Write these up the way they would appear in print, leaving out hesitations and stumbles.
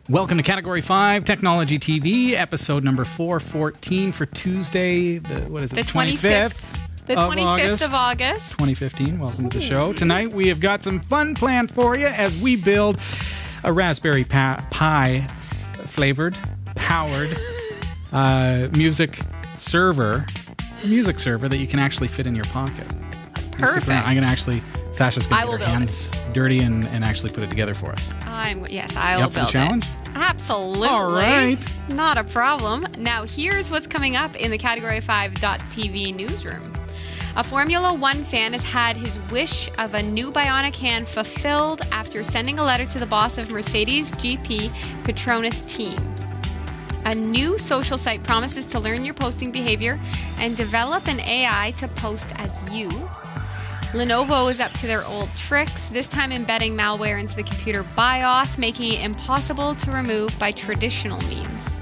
Welcome to Category 5 Technology TV, episode number 414 for Tuesday, the 25th. The 25th of August. 2015. Welcome to the show. Tonight we have got some fun planned for you as we build a Raspberry Pi flavored, powered music server that you can actually fit in your pocket. Perfect. I'm going to actually, Sasha's going to get her hands dirty and actually put it together for us. I will build for the challenge? Absolutely. All right. Not a problem. Now, here's what's coming up in the Category5.tv newsroom. A Formula One fan has had his wish of a new Bionic hand fulfilled after sending a letter to the boss of Mercedes GP Petronas team. A new social site promises to learn your posting behavior and develop an AI to post as you. Lenovo is up to their old tricks, this time embedding malware into the computer BIOS, making it impossible to remove by traditional means.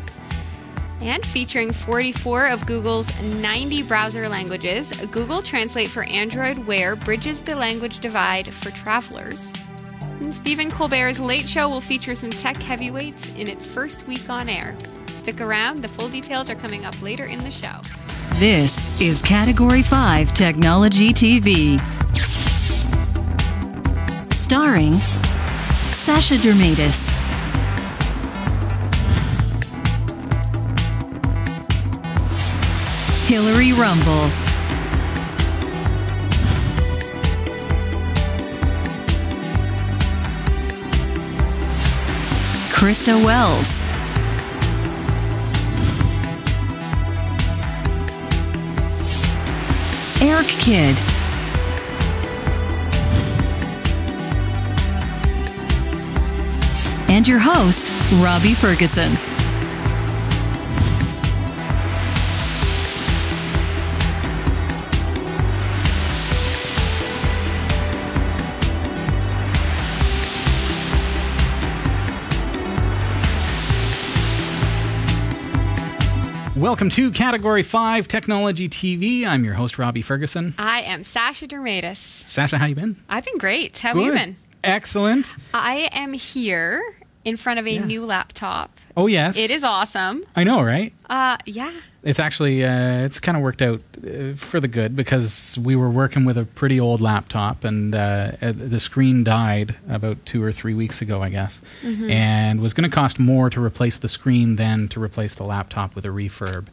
And featuring 44 of Google's 90 browser languages, Google Translate for Android Wear bridges the language divide for travelers. And Stephen Colbert's Late Show will feature some tech heavyweights in its first week on air. Stick around, the full details are coming up later in the show. This is Category 5 Technology TV. Starring Sasha Dermatis, Hillary Rumble, Krista Wells, Eric Kidd, and your host, Robbie Ferguson. Welcome to Category 5 Technology TV. I'm your host, Robbie Ferguson. I am Sasha Dermatis. Sasha, how you been? I've been great. How have you been? Excellent. I am here in front of a new laptop. Oh, yes. It is awesome. I know, right? Yeah. It's actually, it's kind of worked out for the good because we were working with a pretty old laptop and the screen died about 2 or 3 weeks ago, I guess, and was going to cost more to replace the screen than to replace the laptop with a refurb.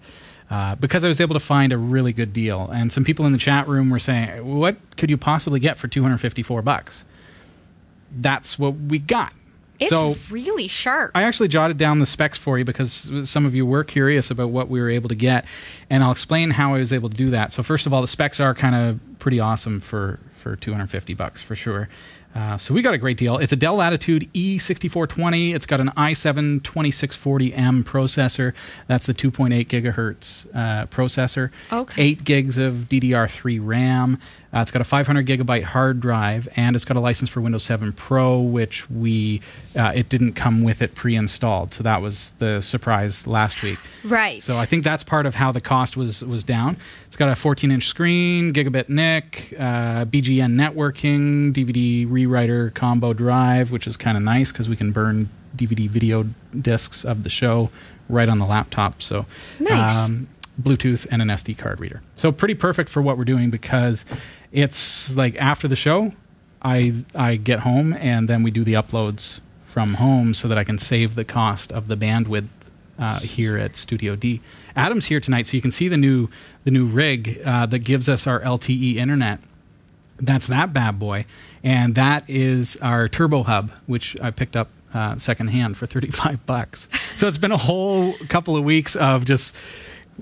Because I was able to find a really good deal. And some people in the chat room were saying, what could you possibly get for $254? That's what we got. It's really sharp. I actually jotted down the specs for you because some of you were curious about what we were able to get, and I'll explain how I was able to do that. So first of all, the specs are kind of pretty awesome for $250 for sure. So we got a great deal. It's a Dell Latitude E6420. It's got an i7 2640M processor. That's the 2.8 gigahertz processor. Okay. 8 gigs of DDR3 RAM. It's got a 500 gigabyte hard drive, and it's got a license for Windows 7 Pro, which it didn't come with it pre-installed. So that was the surprise last week. Right. So I think that's part of how the cost was down. It's got a 14-inch screen, gigabit NIC, BGN networking, DVD rewriter combo drive, which is kind of nice because we can burn DVD video discs of the show right on the laptop. So nice. Bluetooth and an SD card reader. So pretty perfect for what we're doing because it's like after the show, I get home and then we do the uploads from home so that I can save the cost of the bandwidth here at Studio D. Adam's here tonight, so you can see the new rig that gives us our LTE internet. That's that bad boy, and that is our Turbo Hub, which I picked up secondhand for $35. So it's been a whole couple of weeks of just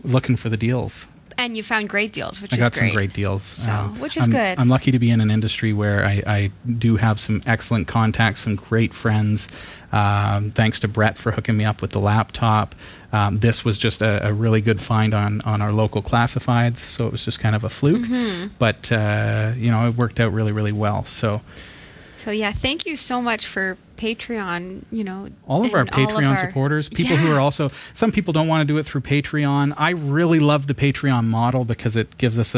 looking for the deals. And you found great deals, which is great. I got some great deals. So, which is good. I'm lucky to be in an industry where I do have some excellent contacts, some great friends. Thanks to Brett for hooking me up with the laptop. This was just a really good find on our local classifieds, so it was just kind of a fluke. But, it worked out really, really well. So yeah, thank you so much for Patreon, all of our Patreon supporters, people who are also, some people don't want to do it through Patreon. I really love the Patreon model because it gives us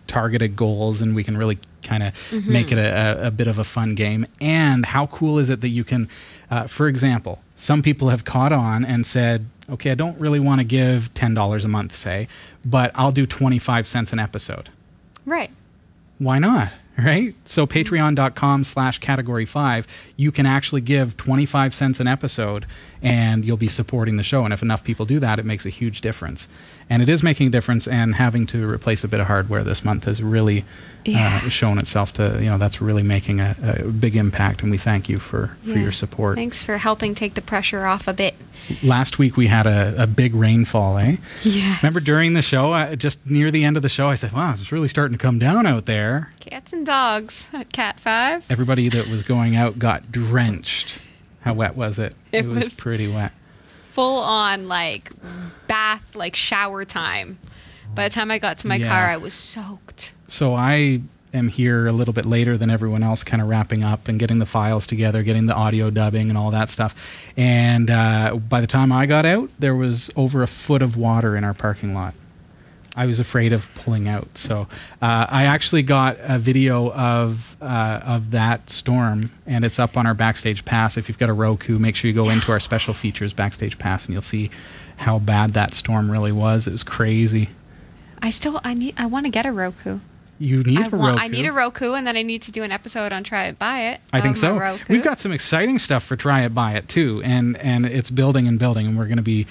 targeted goals and we can really kind of make it a bit of a fun game. And how cool is it that you can, for example, some people have caught on and said, okay, I don't really want to give $10 a month, say, but I'll do 25 cents an episode. Right. Why not? Right? So patreon.com/category5, you can actually give 25 cents an episode and you'll be supporting the show. And if enough people do that, it makes a huge difference. And it is making a difference, and having to replace a bit of hardware this month has really shown itself to, that's really making a big impact, and we thank you for your support. Thanks for helping take the pressure off a bit. Last week we had a big rainfall, eh? Yeah. Remember during the show, just near the end of the show, I said, wow, it's really starting to come down out there. Cats and dogs at Cat 5. Everybody that was going out got drenched. How wet was it? It was pretty wet. Full on bath, shower time. By the time I got to my car, I was soaked. So I am here a little bit later than everyone else, kind of wrapping up and getting the files together, getting the audio dubbing and all that stuff. And by the time I got out, there was over a foot of water in our parking lot. I was afraid of pulling out. So I actually got a video of that storm, and it's up on our Backstage Pass. If you've got a Roku, make sure you go into our special features Backstage Pass, and you'll see how bad that storm really was. It was crazy. I want to get a Roku. You need a Roku. I need a Roku, and then I need to do an episode on Try It, Buy It. I think so. We've got some exciting stuff for Try It, Buy It, too, and it's building and building, and we're going to be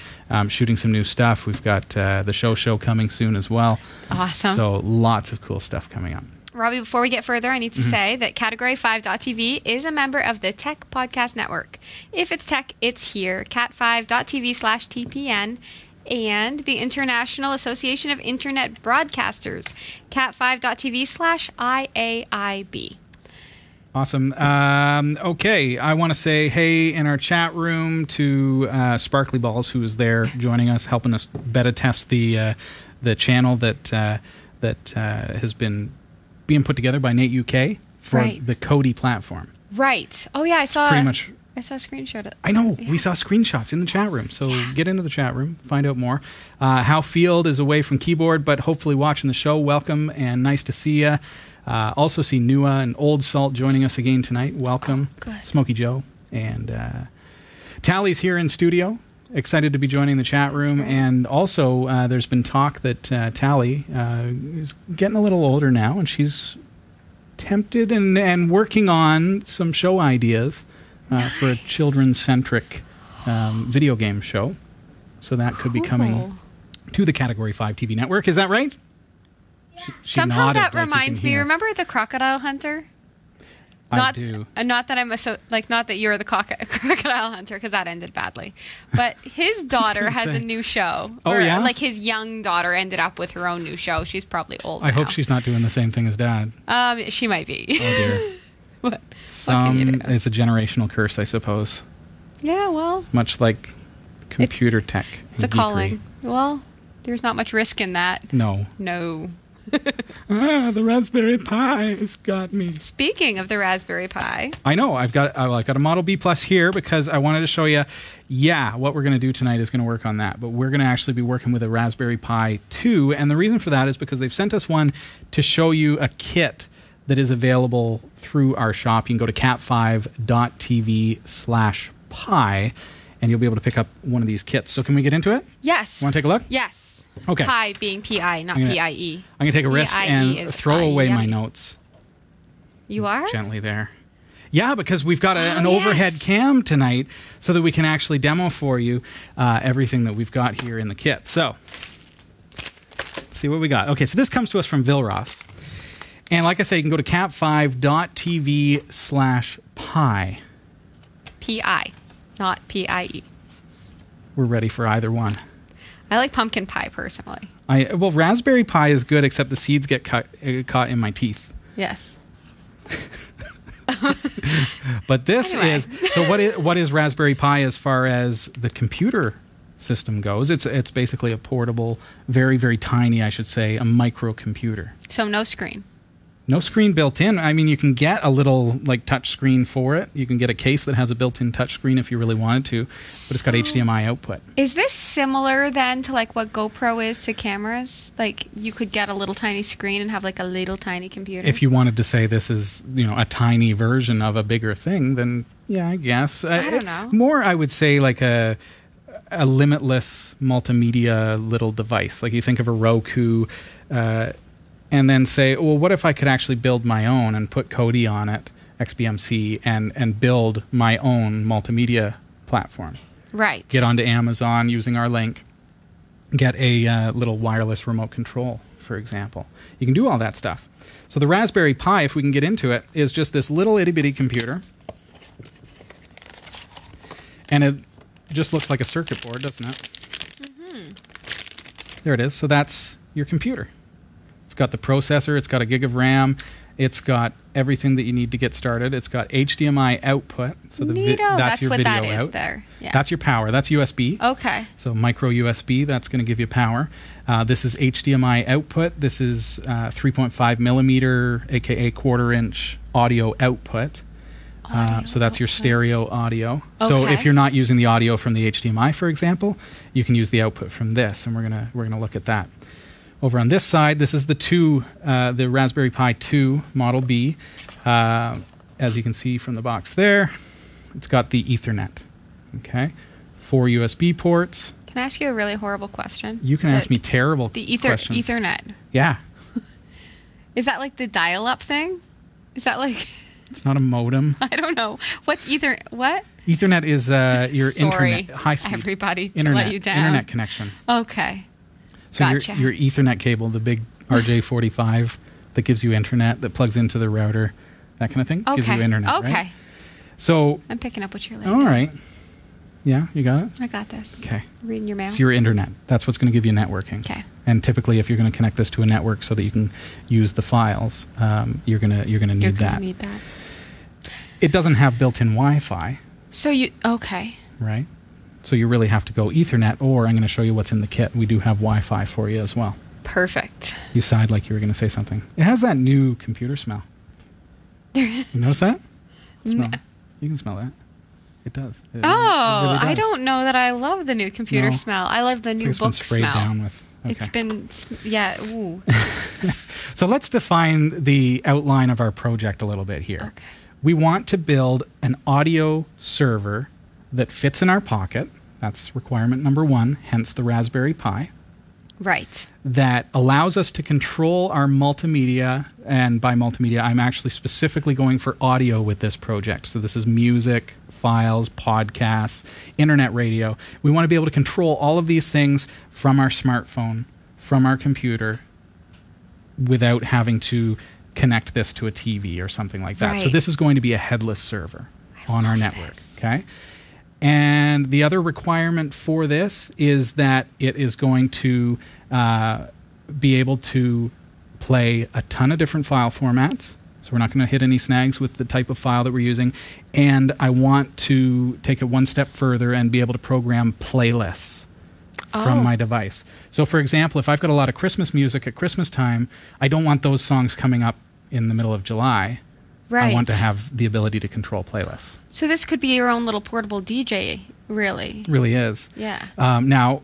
shooting some new stuff. We've got the show coming soon as well. Awesome. So lots of cool stuff coming up. Robbie, before we get further, I need to say that Category5.tv is a member of the Tech Podcast Network. If it's tech, it's here. cat5.tv/TPN. And the International Association of Internet Broadcasters, cat5.tv/IAIB. Awesome. Okay, I want to say hey in our chat room to Sparkly Balls, who is there joining us, helping us beta test the channel that has been being put together by Nate UK for the Kodi platform. Right. Oh yeah, I saw. Pretty much. I saw a screenshot. I know. Yeah. We saw screenshots in the chat room. So get into the chat room, find out more. Hal Field is away from keyboard, but hopefully watching the show. Welcome and nice to see you. Also see Nua and Old Salt joining us again tonight. Welcome. Good. Smokey Joe. And Tally's here in studio. Excited to be joining the chat room. Right. And also there's been talk that Tally is getting a little older now, and she's tempted and working on some show ideas. For a children-centric video game show. So that could be coming to the Category 5 TV network. Is that right? Yeah. Somehow that reminds me. Remember the Crocodile Hunter? I do. Not that not that you're the Crocodile Hunter, because that ended badly. But his daughter has a new show. Oh, yeah? His young daughter ended up with her own new show. She's probably old now. I hope she's not doing the same thing as Dad. She might be. Oh, dear. What? It's a generational curse, I suppose. Yeah, well. Much like computer tech. It's a calling. Well, there's not much risk in that. No. The Raspberry Pi has got me. Speaking of the Raspberry Pi. I know. I've got a Model B Plus here because I wanted to show you, what we're going to do tonight is going to work on that. But we're going to actually be working with a Raspberry Pi 2. And the reason for that is because they've sent us one to show you a kit that is available through our shop. You can go to cat5.tv/pi, and you'll be able to pick up one of these kits. So can we get into it? Yes. Want to take a look? Yes. Okay. Pi being P-I, not P-I-E. I'm going to take a risk and throw away my notes. You are? Gently there. Yeah, because we've got an overhead cam tonight so that we can actually demo for you everything that we've got here in the kit. So, let's see what we got. Okay, so this comes to us from Vilros. And like I say, you can go to cat5.tv/pi. P-I, not P-I-E. We're ready for either one. I like pumpkin pie, personally. Well, Raspberry Pi is good, except the seeds get caught in my teeth. Yes. But this is... So what is Raspberry Pi as far as the computer system goes? It's basically a portable, very, very tiny, I should say, a microcomputer. So no screen. No screen built in. I mean, you can get a little like touch screen for it. You can get a case that has a built-in touch screen if you really wanted to, but it's got HDMI output. Is this similar then to like what GoPro is to cameras? Like you could get a little tiny screen and have like a little tiny computer? If you wanted to say this is, a tiny version of a bigger thing, then yeah, I guess. I don't know. More, I would say like a limitless multimedia little device. Like you think of a Roku, and then say, well, what if I could actually build my own and put Kodi on it, XBMC, and build my own multimedia platform? Right. Get onto Amazon using our link. Get a little wireless remote control, for example. You can do all that stuff. So the Raspberry Pi, if we can get into it, is just this little itty-bitty computer. And it just looks like a circuit board, doesn't it? Mm-hmm. There it is. So that's your computer. It's got the processor, it's got a gig of RAM, it's got everything that you need to get started. It's got HDMI output, so that's your what video that is out. there. Yeah. That's your power. That's USB. Okay. So micro USB, that's going to give you power. This is HDMI output. This is 3.5 millimeter, aka quarter-inch audio output. So that's your stereo audio. Okay. So if you're not using the audio from the HDMI, for example, you can use the output from this, and we're gonna look at that. Over on this side, this is the Raspberry Pi 2 Model B. As you can see from the box there, it's got the Ethernet. Okay, 4 USB ports. Can I ask you a really horrible question? You can ask me terrible questions. Ethernet. Yeah. Is that like the dial-up thing? Is that like... It's not a modem. I don't know. What's Ethernet? What? Ethernet is your Sorry, internet, high-speed everybody, to internet, let you down. internet connection. Okay. So Gotcha. your Ethernet cable, the big RJ45 that gives you internet, that plugs into the router, that kind of thing, gives you internet, Okay. right? So I'm picking up what you're laying all down. right. Yeah, you got it? I got this. Okay. Reading your mail. It's your internet. That's what's going to give you networking. Okay. And typically, if you're going to connect this to a network so that you can use the files, you're going to need You're that. going to need that. It doesn't have built-in Wi-Fi. So you... Okay. Right? So you really have to go Ethernet, or I'm going to show you what's in the kit. We do have Wi-Fi for you as well. Perfect. You sighed like you were going to say something. It has that new computer smell. You notice that? Smell. You can smell that. It does. It really does. I don't know that I love the new computer smell. I love the new it's book been sprayed smell. down with. Okay. It's been... Yeah. Ooh. So let's define the outline of our project a little bit here. Okay. We want to build an audio server that fits in our pocket. That's requirement number 1, hence the Raspberry Pi. Right. That allows us to control our multimedia, and by multimedia, I'm actually specifically going for audio with this project. So this is music, files, podcasts, internet radio. We want to be able to control all of these things from our smartphone, from our computer, without having to connect this to a TV or something like that. Right. So this is going to be a headless server on our network. Okay. And the other requirement for this is that it is going to be able to play a ton of different file formats. So we're not going to hit any snags with the type of file that we're using. And I want to take it one step further and be able to program playlists from my device. So for example, if I've got a lot of Christmas music at Christmas time, I don't want those songs coming up in the middle of July. Right. I want to have the ability to control playlists. So this could be your own little portable DJ, really. It really is. Yeah. Now,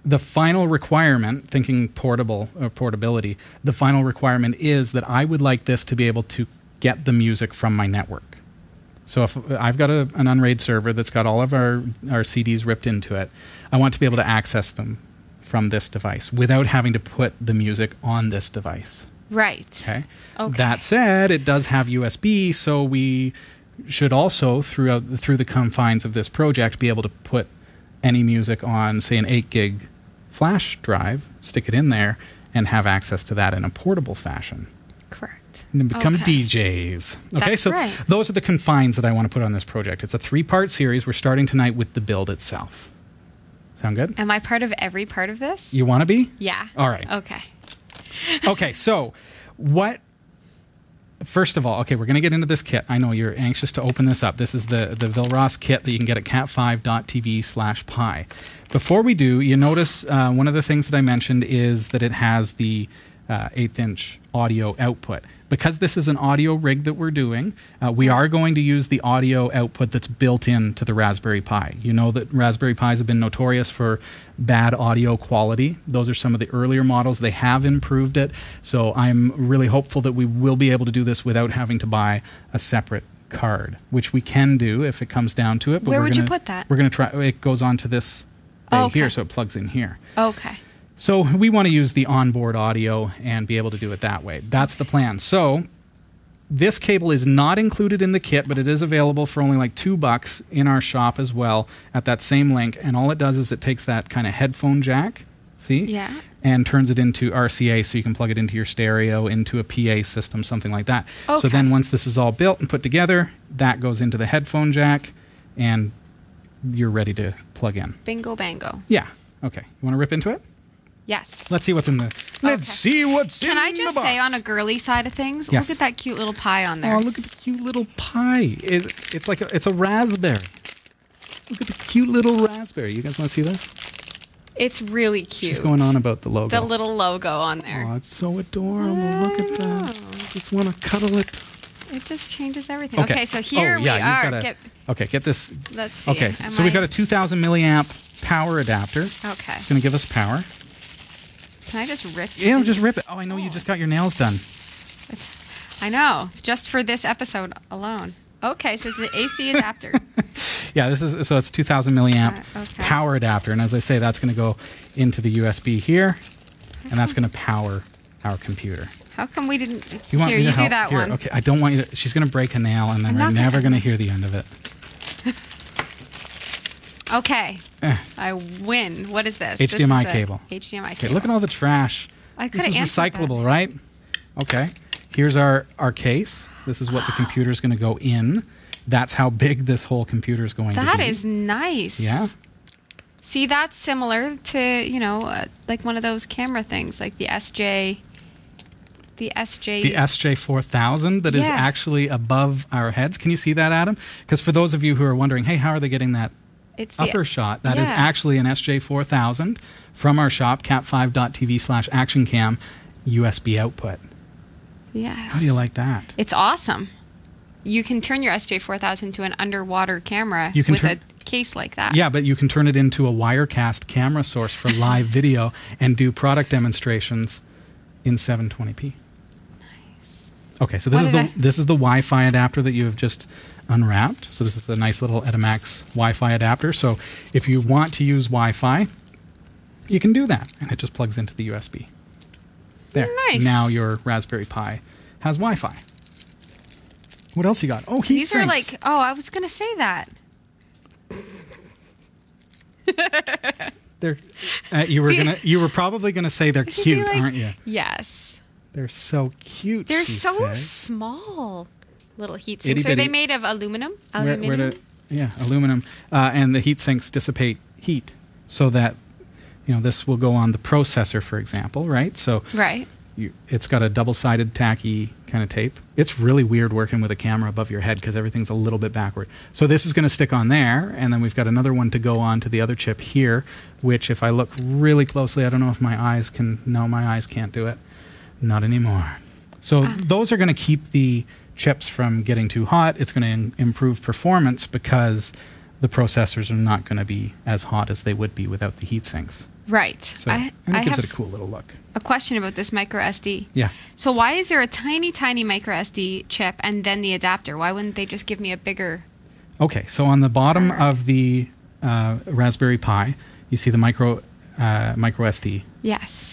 the final requirement, thinking portable or portability, the final requirement is that I would like this to be able to get the music from my network. So if I've got an Unraid server that's got all of our CDs ripped into it, I want to be able to access them from this device without having to put the music on this device. Right. Okay. Okay. That said, it does have USB, so we should also, through the confines of this project, be able to put any music on, say, an 8 gig flash drive, stick it in there, and have access to that in a portable fashion. Correct. And become Okay. DJs. Okay, That's so right. those are the confines that I want to put on this project. It's a 3-part series. We're starting tonight with the build itself. Sound good? Am I part of every part of this? You want to be? Yeah. All right. Okay. Okay, so first of all, okay, we're going to get into this kit. I know you're anxious to open this up. This is the Vilros kit that you can get at cat5.tv/pi. Before we do, you notice one of the things that I mentioned is that it has the 1/8" audio output. Because this is an audio rig that we're doing, we are going to use the audio output that's built into the Raspberry Pi. You know that Raspberry Pis have been notorious for bad audio quality. Those are some of the earlier models. They have improved it. So I'm really hopeful that we will be able to do this without having to buy a separate card, which we can do if it comes down to it. But where would you put that? We're going to try. It goes onto this bay here, so it plugs in here. Okay. So we want to use the onboard audio and be able to do it that way. That's the plan. So this cable is not included in the kit, but it is available for only like $2 in our shop as well at that same link. And all it does is it takes that kind of headphone jack, see? Yeah. And turns it into RCA so you can plug it into your stereo, into a PA system, something like that. Okay. So then once this is all built and put together, that goes into the headphone jack and you're ready to plug in. Bingo bango. Yeah. Okay. You want to rip into it? Yes. Let's see what's in the. Let's see what's in the box. Can I just say, on a girly side of things, Yes. look at that cute little pie on there. Oh, look at the cute little pie. It's like it's a raspberry. Look at the cute little raspberry. You guys want to see this? It's really cute. She's going on about the logo. The little logo on there. Oh, it's so adorable. Look at that. Just want to cuddle it. It just changes everything. Okay, so here we you've are. Okay, get this. Let's see. Okay, so we've got a 2,000 milliamp power adapter. Okay. It's going to give us power. Can I just rip it? Yeah, just rip it. Oh, I know you just got your nails done. I know. Just for this episode alone. Okay, so it's the AC adapter. Yeah, it's 2,000 milliamp okay. power adapter, and as I say, that's going to go into the USB here, and that's going to power our computer. How come we didn't? You want here, me to you help? do that Here, one. Okay, I don't want you to. She's going to break a nail, and then we're never going to hear the end of it. Okay, I win. What is this? HDMI cable. HDMI Okay, cable. look at all the trash. This is recyclable, right? Okay. Here's our case. This is what the computer is going to go in. That's how big this whole computer is going to be. That is nice. Yeah. See, that's similar to, like one of those camera things, like the SJ. The SJ4000 that is actually above our heads. Can you see that, Adam? Because for those of you who are wondering, hey, how are they getting that upper shot? That is actually an SJ4000 from our shop, cat5.tv/actioncam, USB output. Yes. How do you like that? It's awesome. You can turn your SJ4000 to an underwater camera with a case like that. Yeah, but you can turn it into a Wirecast camera source for live video and do product demonstrations in 720p. Nice. Okay, so this is the Wi-Fi adapter that you have just unwrapped. So this is a nice little Etamax Wi-Fi adapter. So if you want to use Wi-Fi, you can do that, and it just plugs into the USB. There. Nice. Now your Raspberry Pi has Wi-Fi. What else you got? Oh, heat These sinks. are like, I was going to say that. They're you were probably gonna say they're cute, aren't you? Yes. They're so cute. They're so small. Little heat sinks. Are they made of aluminum? Aluminum. Aluminum. And the heat sinks dissipate heat, so that this will go on the processor, for example, right? So right. It's got a double-sided tacky kind of tape. It's really weird working with a camera above your head because everything's a little bit backward. So this is going to stick on there, and then we've got another one to go on to the other chip here, which if I look really closely, I don't know if my eyes can... No, my eyes can't do it. Not anymore. So those are going to keep the chips from getting too hot. It's going to improve performance because the processors are not going to be as hot as they would be without the heat sinks. Right. So, and it gives it a cool little look. A question about this micro SD. Yeah. So why is there a tiny, tiny micro SD chip and then the adapter? Why wouldn't they just give me a bigger... Okay, so on the bottom of the Raspberry Pi, you see the micro SD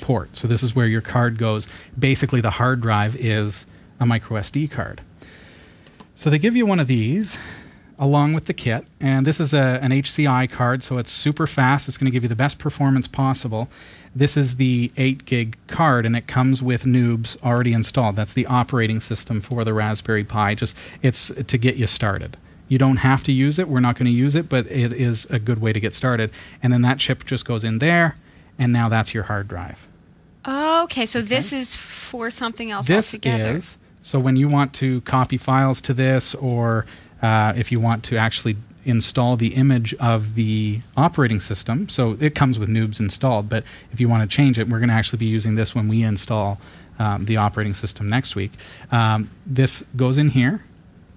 port. So this is where your card goes. Basically, the hard drive is a micro SD card. So they give you one of these along with the kit, and this is an HCI card, so it's super fast. It's going to give you the best performance possible. This is the 8 gig card, and it comes with Noobs already installed. That's the operating system for the Raspberry Pi. It's to get you started. You don't have to use it. We're not going to use it, but it is a good way to get started. And then that chip just goes in there, and now that's your hard drive. Okay, so this is for something else altogether. So when you want to copy files to this, or if you want to actually install the image of the operating system, so it comes with Noobs installed, but if you want to change it, we're going to actually be using this when we install the operating system next week. This goes in here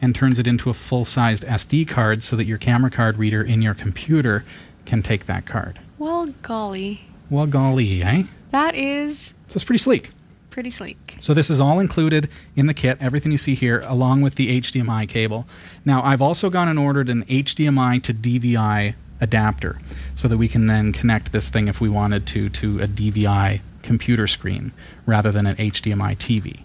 and turns it into a full-sized SD card so that your camera card reader in your computer can take that card. Well, golly. Well, golly, eh? That is... So it's pretty sleek. Pretty sleek. So this is all included in the kit, everything you see here, along with the HDMI cable. Now, I've also gone and ordered an HDMI to DVI adapter so that we can then connect this thing, if we wanted to a DVI computer screen rather than an HDMI TV.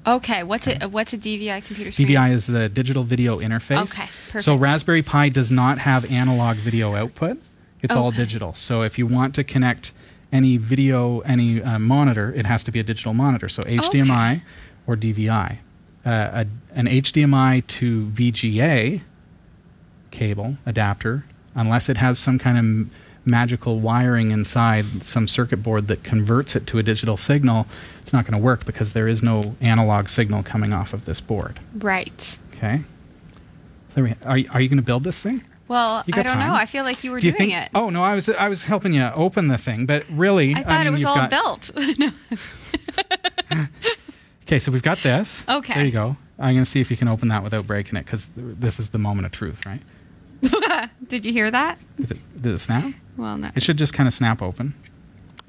Okay, what's a DVI computer screen? DVI is the digital video interface. Okay, perfect. So Raspberry Pi does not have analog video output. It's all digital. So if you want to connect any video, any monitor, it has to be a digital monitor. So HDMI or DVI. An HDMI to VGA cable adapter, unless it has some kind of magical wiring inside some circuit board that converts it to a digital signal, it's not going to work because there is no analog signal coming off of this board. Right. Okay. So are you going to build this thing? Well, I don't know. I feel like you were doing it. Oh no, I was helping you open the thing, but really, I thought it was all built. No. Okay, so we've got this. Okay. There you go. I'm going to see if you can open that without breaking it, because this is the moment of truth, right? Did you hear that? Did it snap? Well, no. It should just kind of snap open.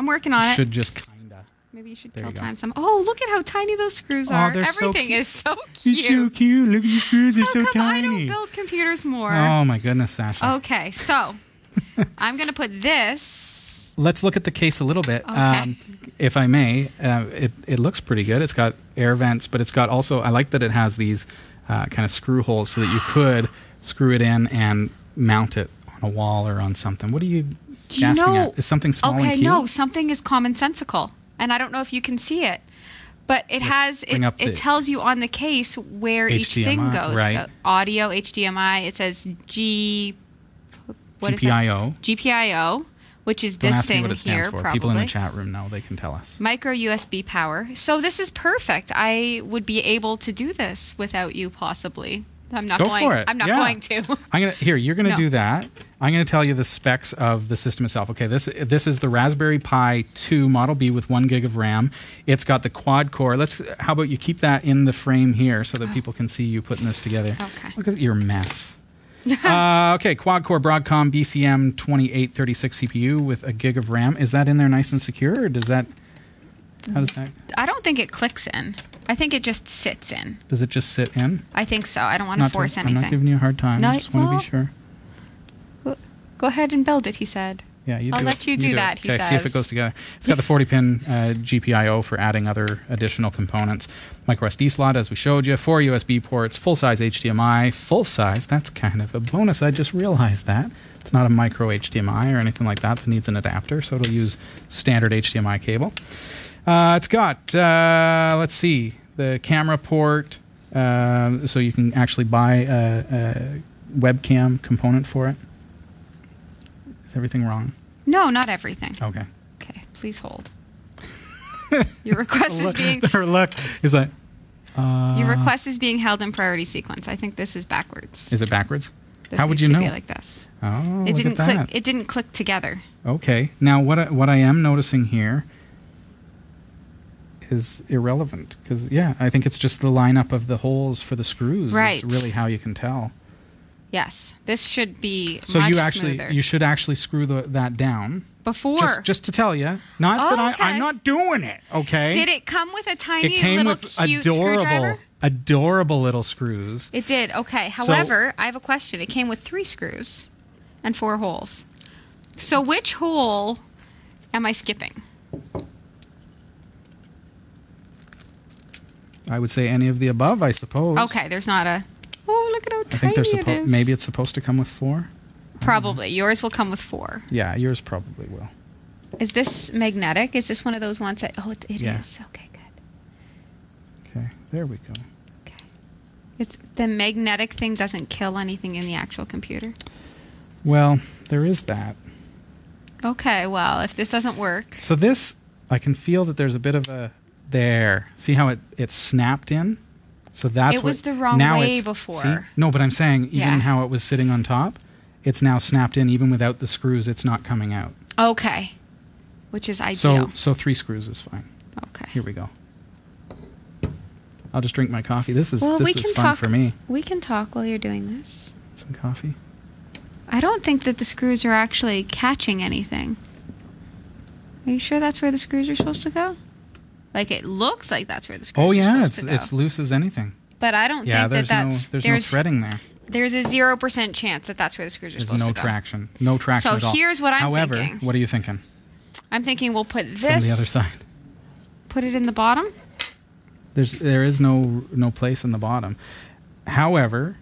I'm working on it. Should just kind of. Maybe you should tell time some. Oh, look at how tiny those screws are. Everything is so cute. It's so cute. Look at these screws. They're so tiny. I don't build computers more. Oh, my goodness, Sasha. Okay, so I'm going to put this. Let's look at the case a little bit. Okay. If I may, it looks pretty good. It's got air vents, but it's got also, I like that it has these kind of screw holes so that you could screw it in and mount it on a wall or on something. What are you gasping at? Is something small and cute? Okay, no, something is commonsensical. And I don't know if you can see it, but it it tells you on the case where HDMI, each thing goes. Right. So audio, HDMI, it says GPIO, which is Don't this ask me thing what it stands here, for. probably. People in the chat room know, they can tell us. Micro USB power. So this is perfect. I would be able to do this without you, possibly. I'm not Go for it. I'm not Yeah. going to. You're gonna do that. I'm gonna tell you the specs of the system itself. Okay, this is the Raspberry Pi 2 Model B with 1 gig of RAM. It's got the quad core. How about you keep that in the frame here so that people can see you putting this together. Okay. Look at your mess. Okay, quad core Broadcom BCM 2836 CPU with a gig of RAM. Is that in there nice and secure, or how does that? I don't think it clicks in. I think it just sits in. Does it just sit in? I think so. I don't want to force anything. I'm not giving you a hard time. No, I just want to be sure. Go ahead and build it, he said. Yeah, you do I'll let you do that, he says. Okay, see if it goes together. It's got the 40-pin GPIO for adding other additional components. Micro SD slot, as we showed you. 4 USB ports. Full-size HDMI. Full-size, that's kind of a bonus. I just realized that. It's not a micro HDMI or anything like that needs an adapter, so it'll use standard HDMI cable. It's got, let's see, the camera port, so you can actually buy a webcam component for it. Is everything wrong? No, not everything. Okay. Okay, please hold. Your request is being... Her look is like... Your request is being held in priority sequence. I think this is backwards. Is it backwards? This How would you know? Be like this. Oh, it look didn't at that. click. It didn't click together. Okay. Now, what I am noticing here is irrelevant because, yeah, I think it's just the lineup of the holes for the screws. Right. Is really how you can tell. Yes, this should be so much smoother. You should actually screw that down before. Just to tell you, not that I'm not doing it. Okay. Did it come with a tiny it came little with cute screwdriver? Adorable little screws. It did. Okay. However, I have a question. It came with 3 screws and 4 holes. So which hole am I skipping? I would say any of the above, I suppose. Okay. There's not a... Oh, look at how I think tiny it is. Maybe it's supposed to come with 4. Probably. Yours will come with 4. Yeah, yours probably will. Is this magnetic? Is this one of those ones that... Oh, it is. Okay, good. Okay, there we go. Okay. The magnetic thing doesn't kill anything in the actual computer? Well, there is that. Okay, well, if this doesn't work... So this, I can feel that there's a bit of a... There. See how it snapped in? So that's it was the wrong way before. See? No, but I'm saying even how it was sitting on top, it's now snapped in. Even without the screws, it's not coming out. Okay. Which is ideal. So 3 screws is fine. Okay. Here we go. I'll just drink my coffee. This is Well, this we is can fun talk. for me. We can talk while you're doing this. Some coffee. I don't think that the screws are actually catching anything. Are you sure that's where the screws are supposed to go? Like, it looks like that's where the screws Oh are yeah, supposed to go. it's loose as anything. But I don't Yeah, think that's... there's no threading there. There's a 0% chance that that's where the screws are There's supposed no to go. traction. No traction So at all. here's what I'm However, thinking. what are you thinking? I'm thinking we'll put this... From the other side. Put it in the bottom. There is no place in the bottom. However,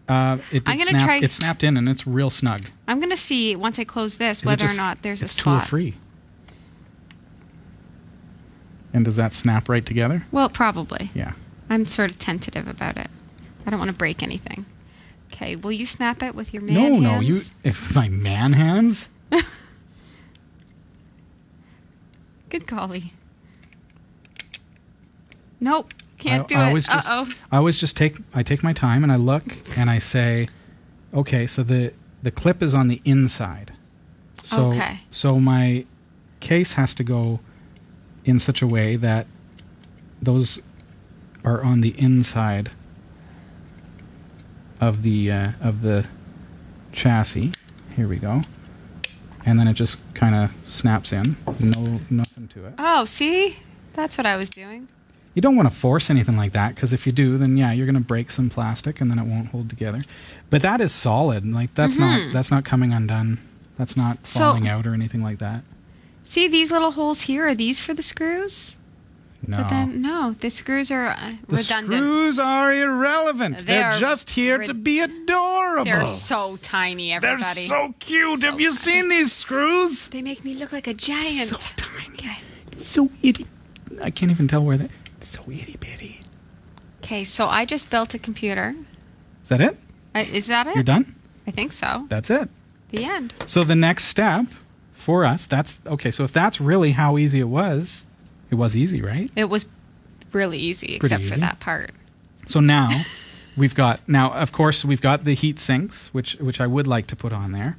it snapped in and it's real snug. I'm going to see, once I close this, whether or not there's a spot. It's tool-free. And does that snap right together? Well, probably. Yeah. I'm sort of tentative about it. I don't want to break anything. Okay, will you snap it with your man hands? No, if my man hands? Good golly. Nope, can't do it. Uh-oh. I always just take my time and I look and I say, okay, so the clip is on the inside. So, okay. So my case has to go in such a way that those are on the inside of the chassis. Here we go. And then it just kind of snaps in. Nothing to it. Oh, see? That's what I was doing. You don't want to force anything like that, because if you do, then yeah, you're going to break some plastic and then it won't hold together. But that is solid. Like that's not coming undone. That's not falling out or anything like that. See these little holes here? Are these for the screws? No. But then, no, the screws are redundant. The screws are irrelevant. They're just here to be adorable. They're so tiny, everybody. They're so cute. Have you seen these screws? They make me look like a giant. So tiny. Okay. So itty. I can't even tell where they... So itty bitty. Okay, so I just built a computer. Is that it? Is that it? You're done? I think so. That's it. The end. So the next step for us, that's... Okay, so if that's really how easy it was easy, right? It was really easy, except for that part. So now, of course, we've got the heat sinks, which I would like to put on there.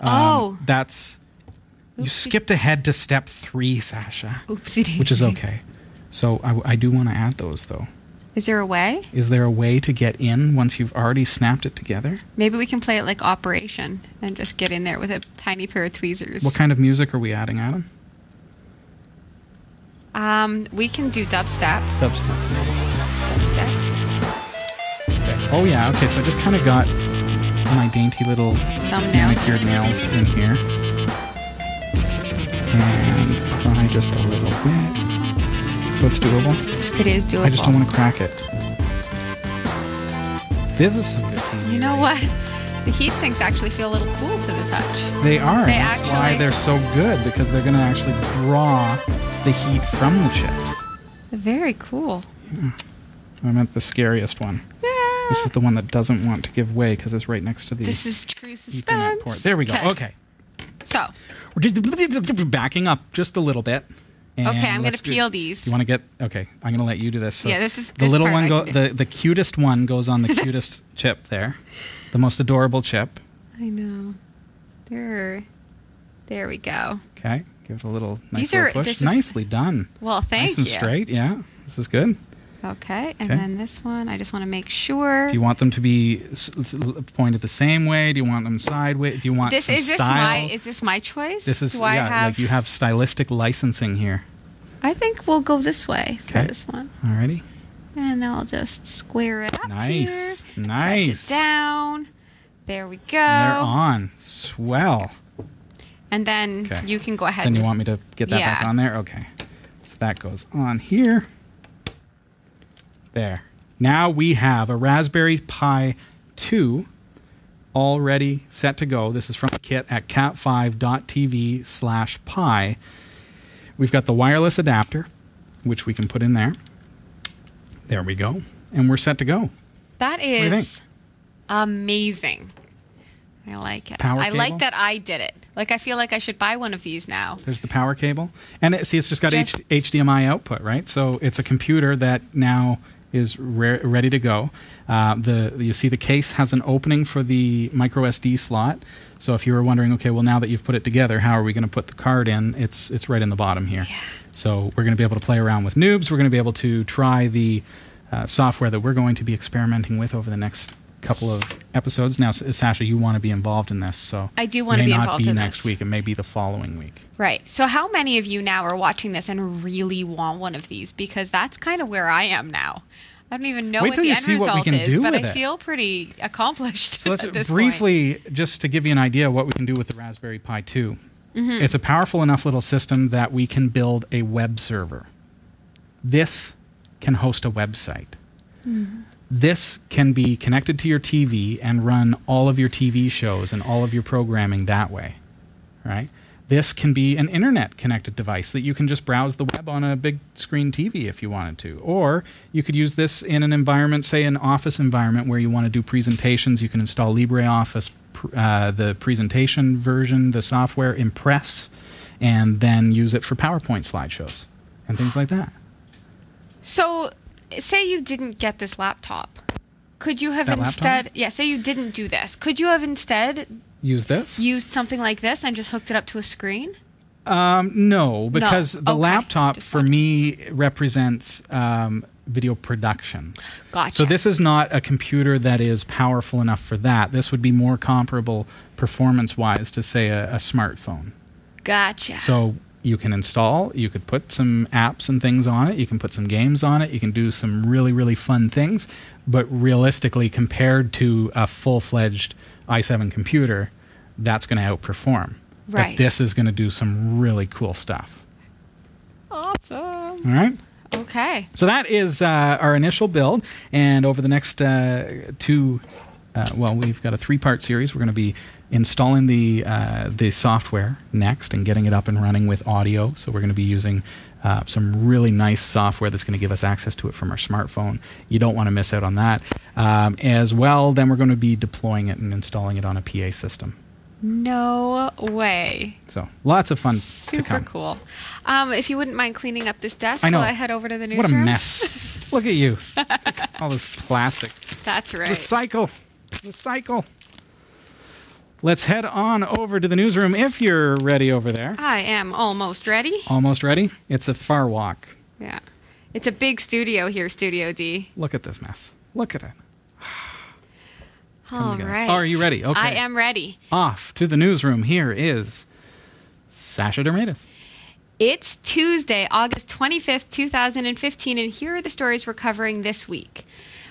That's... Oopsie. You skipped ahead to step 3, Sasha. Oopsie daisy. Which is okay. So I do want to add those, though. Is there a way? Is there a way to get in once you've already snapped it together? Maybe we can play it like Operation and just get in there with a tiny pair of tweezers. What kind of music are we adding, Adam? We can do dubstep. Dubstep. Okay. Oh, yeah. Okay, so I just kind of got my dainty little manicured nails in here. And pry just a little bit. So it's doable? It is doable. I just don't want to crack it. This is some good TV. You know what? The heat sinks actually feel a little cool to the touch. They are. That's why they're so good, because they're going to actually draw the heat from the chips. Very cool. Yeah. I meant the scariest one. Yeah. This is the one that doesn't want to give way because it's right next to the... This is true suspense. Port. There we go. Okay. So. We're just backing up just a little bit. Okay, I'm going to peel these. You want to get... Okay, I'm going to let you do this. So yeah, this is... The little one, the cutest one goes on the cutest chip there. The most adorable chip. I know. There we go. Okay, give it a little nice little push. Nicely done. Well, thank you. Nice and straight, yeah. This is good. Okay, and then this one, I just want to make sure. Do you want them to be pointed the same way? Do you want them sideways? Do you want some style? Is this my choice? This is, like you have stylistic licensing here. I think we'll go this way for this one. Alrighty. And I'll just square it up Nice. here. Nice. Press it down. There we go. And they're on. Swell. And then you can go ahead. Then you want me to get that back on there? Okay. So that goes on here. There. Now we have a Raspberry Pi 2 already set to go. This is from the kit at cat5.tv/pi. We've got the wireless adapter, which we can put in there. There we go. And we're set to go. That is amazing. I like it. Power cable? Like that I did it. Like, I feel like I should buy one of these now. There's the power cable. And it's just got HDMI output, right? So it's a computer that now is ready to go. You see the case has an opening for the micro SD slot. So if you were wondering, okay, well, now that you've put it together, how are we going to put the card in? It's right in the bottom here. Yeah. So we're going to be able to play around with noobs. We're going to be able to try the software that we're going to be experimenting with over the next couple of episodes. Now, Sasha, you want to be involved in this, so I do want to be involved in this. May not be next week. It may be the following week. Right. So how many of you now are watching this and really want one of these? Because that's kind of where I am now. I don't even know what the end result is, but I feel pretty accomplished. So let's at this briefly, point. Just to give you an idea of what we can do with the Raspberry Pi 2. It's a powerful enough little system that we can build a web server. This can host a website. This can be connected to your TV and run all of your TV shows and all of your programming that way, right? This can be an internet-connected device that you can just browse the web on a big screen TV if you wanted to. Or you could use this in an environment, say an office environment where you want to do presentations. You can install LibreOffice, the presentation version, the software, Impress, and then use it for PowerPoint slideshows and things like that. So, say you didn't get this laptop. Could you have instead... Yeah, say you didn't do this. Could you have instead... Used something like this and just hooked it up to a screen? No, because the laptop for me represents video production. Gotcha. So this is not a computer that is powerful enough for that. This would be more comparable performance-wise to, say, a smartphone. Gotcha. So you can install, you could put some apps and things on it, you can put some games on it, you can do some really, really fun things, but realistically, compared to a full-fledged i7 computer, that's going to outperform. Right. But this is going to do some really cool stuff. Awesome. All right? Okay. So that is our initial build, and over the next we've got a 3-part series. We're going to be installing the software next and getting it up and running with audio. So we're going to be using some really nice software that's going to give us access to it from our smartphone. You don't want to miss out on that. As well, then we're going to be deploying it and installing it on a PA system. No way. So lots of fun Super to come. Cool. If you wouldn't mind cleaning up this desk while I head over to the newsroom. What a mess. Look at you. All this plastic. That's right. Recycle. Let's head on over to the newsroom if you're ready over there. I am almost ready. Almost ready? It's a far walk. Yeah. It's a big studio here, Studio D. Look at this mess. Look at it. All right. Oh, are you ready? Okay. I am ready. Off to the newsroom. Here is Sasha Dermatis. It's Tuesday, August 25th, 2015, and here are the stories we're covering this week.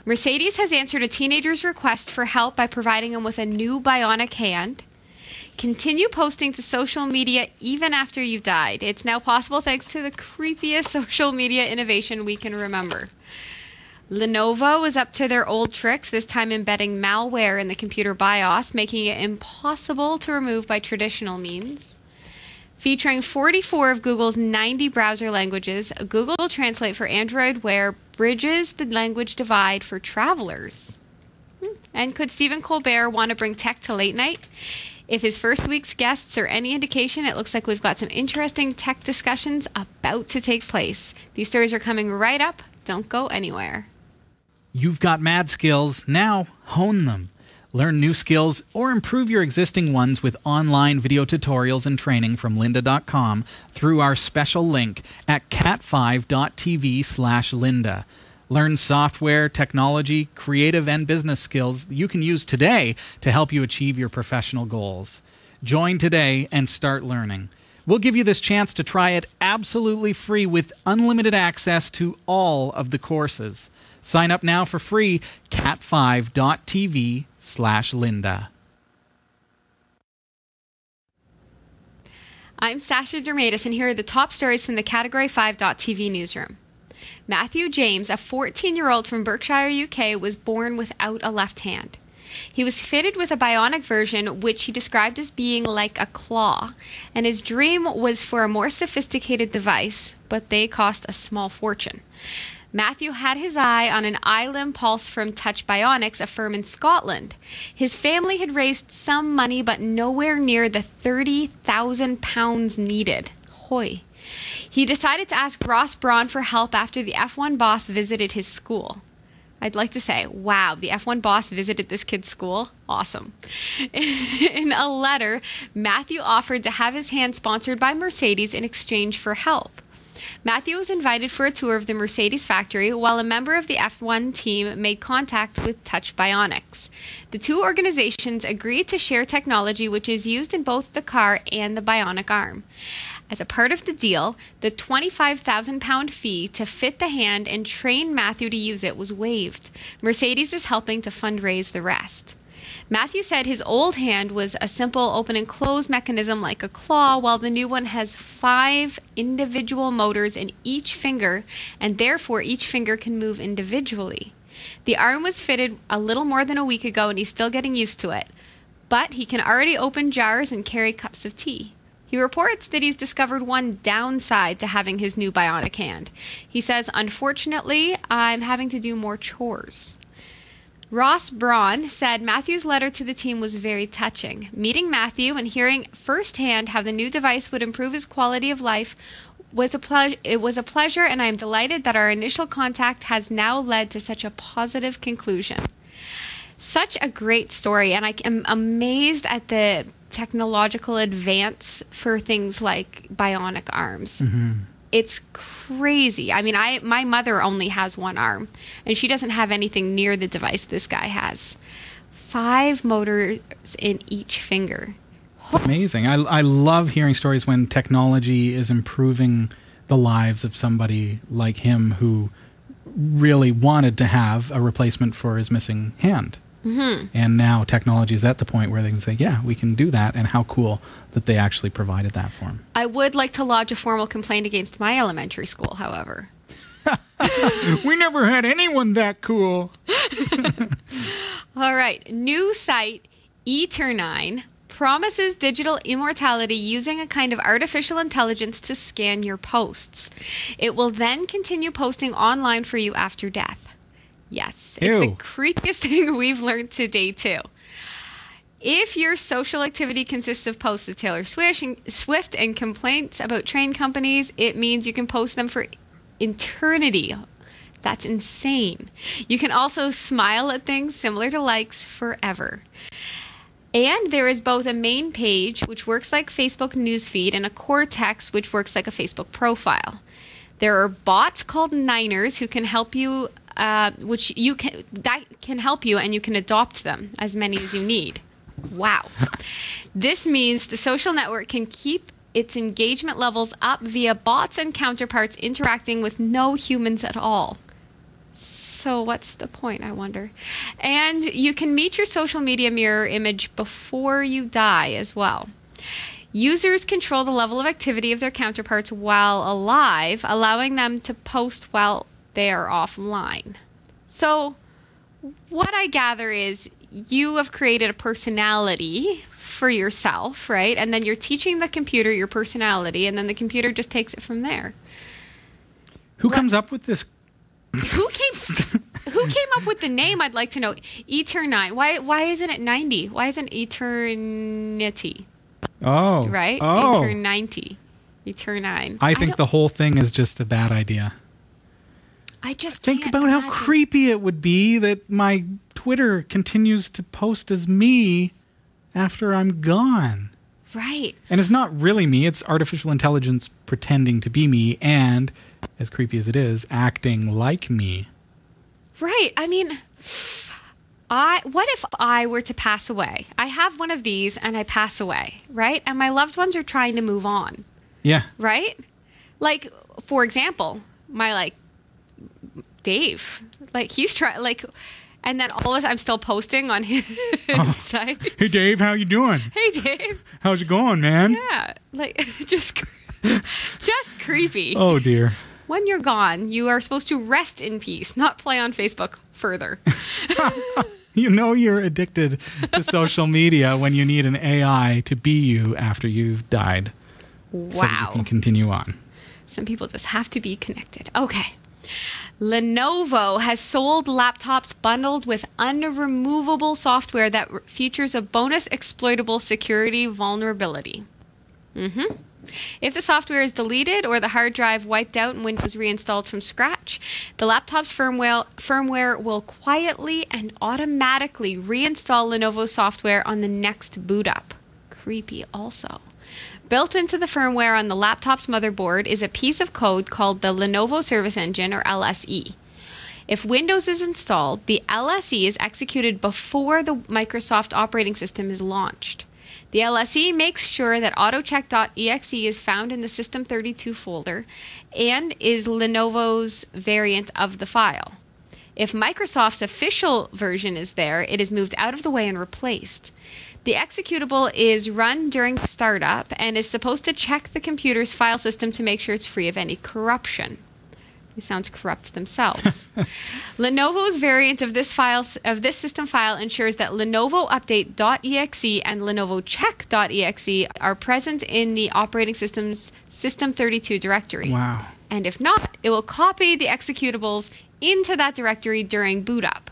Mercedes has answered a teenager's request for help by providing him with a new bionic hand. Continue posting to social media even after you've died. It's now possible thanks to the creepiest social media innovation we can remember. Lenovo is up to their old tricks, this time embedding malware in the computer BIOS, making it impossible to remove by traditional means. Featuring 44 of Google's 90 browser languages, Google Translate for Android Wear bridges the language divide for travelers. And could Stephen Colbert want to bring tech to late night? If his first week's guests are any indication, it looks like we've got some interesting tech discussions about to take place. These stories are coming right up. Don't go anywhere. You've got mad skills. Now hone them. Learn new skills or improve your existing ones with online video tutorials and training from lynda.com through our special link at cat5.tv/lynda. Learn software, technology, creative, and business skills you can use today to help you achieve your professional goals. Join today and start learning. We'll give you this chance to try it absolutely free with unlimited access to all of the courses. Sign up now for free, cat5.tv/lynda. I'm Sasha Dermatis, and here are the top stories from the Category5.tv newsroom. Matthew James, a 14-year-old from Berkshire, UK, was born without a left hand. He was fitted with a bionic version, which he described as being like a claw, and his dream was for a more sophisticated device, but they cost a small fortune. Matthew had his eye on an eye-limb pulse from Touch Bionics, a firm in Scotland. His family had raised some money, but nowhere near the £30,000 needed. Hoy. He decided to ask Ross Braun for help after the F1 boss visited his school. I'd like to say, wow, the F1 boss visited this kid's school? Awesome. In a letter, Matthew offered to have his hand sponsored by Mercedes in exchange for help. Matthew was invited for a tour of the Mercedes factory while a member of the F1 team made contact with Touch Bionics. The two organizations agreed to share technology which is used in both the car and the bionic arm. As a part of the deal, the £25,000 fee to fit the hand and train Matthew to use it was waived. Mercedes is helping to fundraise the rest. Matthew said his old hand was a simple open and close mechanism like a claw, while the new one has 5 individual motors in each finger, and therefore each finger can move individually. The arm was fitted a little more than a week ago, and he's still getting used to it. But he can already open jars and carry cups of tea. He reports that he's discovered one downside to having his new bionic hand. He says, "Unfortunately, I'm having to do more chores." Ross Braun said Matthew's letter to the team was very touching. Meeting Matthew and hearing firsthand how the new device would improve his quality of life was a pleasure, and I am delighted that our initial contact has now led to such a positive conclusion. Such a great story, and I am amazed at the technological advance for things like bionic arms. Mm-hmm. It's crazy. I mean, my mother only has one arm, and she doesn't have anything near the device this guy has. 5 motors in each finger. It's amazing. I love hearing stories when technology is improving the lives of somebody like him who really wanted to have a replacement for his missing hand. Mm-hmm. And now technology is at the point where they can say, yeah, we can do that, and how cool that they actually provided that for him. I would like to lodge a formal complaint against my elementary school, however. We never had anyone that cool. All right. New site, Eternine, promises digital immortality using a kind of artificial intelligence to scan your posts. It will then continue posting online for you after death. Yes, Ew. It's the creepiest thing we've learned today, too. If your social activity consists of posts of Taylor Swift and complaints about train companies, it means you can post them for eternity. That's insane. You can also smile at things similar to likes forever. And there is both a main page, which works like Facebook newsfeed, and a core text, which works like a Facebook profile. There are bots called Niners who can help you, that can help you, and you can adopt them, as many as you need. Wow. This means the social network can keep its engagement levels up via bots and counterparts interacting with no humans at all. So what's the point, I wonder? And you can meet your social media mirror image before you die as well. Users control the level of activity of their counterparts while alive, allowing them to post while they are offline. So what I gather is you have created a personality for yourself, right? And then you're teaching the computer your personality, and then the computer just takes it from there. Who comes up with this? Who came up with the name? I'd like to know. Eternine. Why isn't it 90? Why isn't eternity? Oh. Right? Oh. Eternity. Eternine. I think the whole thing is just a bad idea. I just think can't about imagine. how creepy it would be that my Twitter continues to post as me after I'm gone. Right. And it's not really me. It's artificial intelligence pretending to be me and, as creepy as it is, acting like me. Right. I mean, what if I were to pass away? I have one of these and I pass away, right? And my loved ones are trying to move on. Yeah. Right? Like, for example, my, Dave, he's trying, and then all of us, I'm still posting on his site. Hey, Dave, how you doing? Hey, Dave. How's it going, man? Yeah. Just creepy. Oh, dear. When you're gone, you are supposed to rest in peace, not play on Facebook further. You know you're addicted to social media when you need an AI to be you after you've died. Wow. So that you can continue on. Some people just have to be connected. Okay. Lenovo has sold laptops bundled with unremovable software that features a bonus exploitable security vulnerability. If the software is deleted or the hard drive wiped out and Windows reinstalled from scratch, the laptop's firmware will quietly and automatically reinstall Lenovo software on the next boot up. Creepy also. Built into the firmware on the laptop's motherboard is a piece of code called the Lenovo Service Engine, or LSE. If Windows is installed, the LSE is executed before the Microsoft operating system is launched. The LSE makes sure that autocheck.exe is found in the System32 folder and is Lenovo's variant of the file. If Microsoft's official version is there, it is moved out of the way and replaced. The executable is run during startup and is supposed to check the computer's file system to make sure it's free of any corruption. It sounds corrupt themselves. Lenovo's variant of this system file ensures that Lenovo update.exe and Lenovo check.exe are present in the operating system's System32 directory. Wow. And if not, it will copy the executables into that directory during boot up.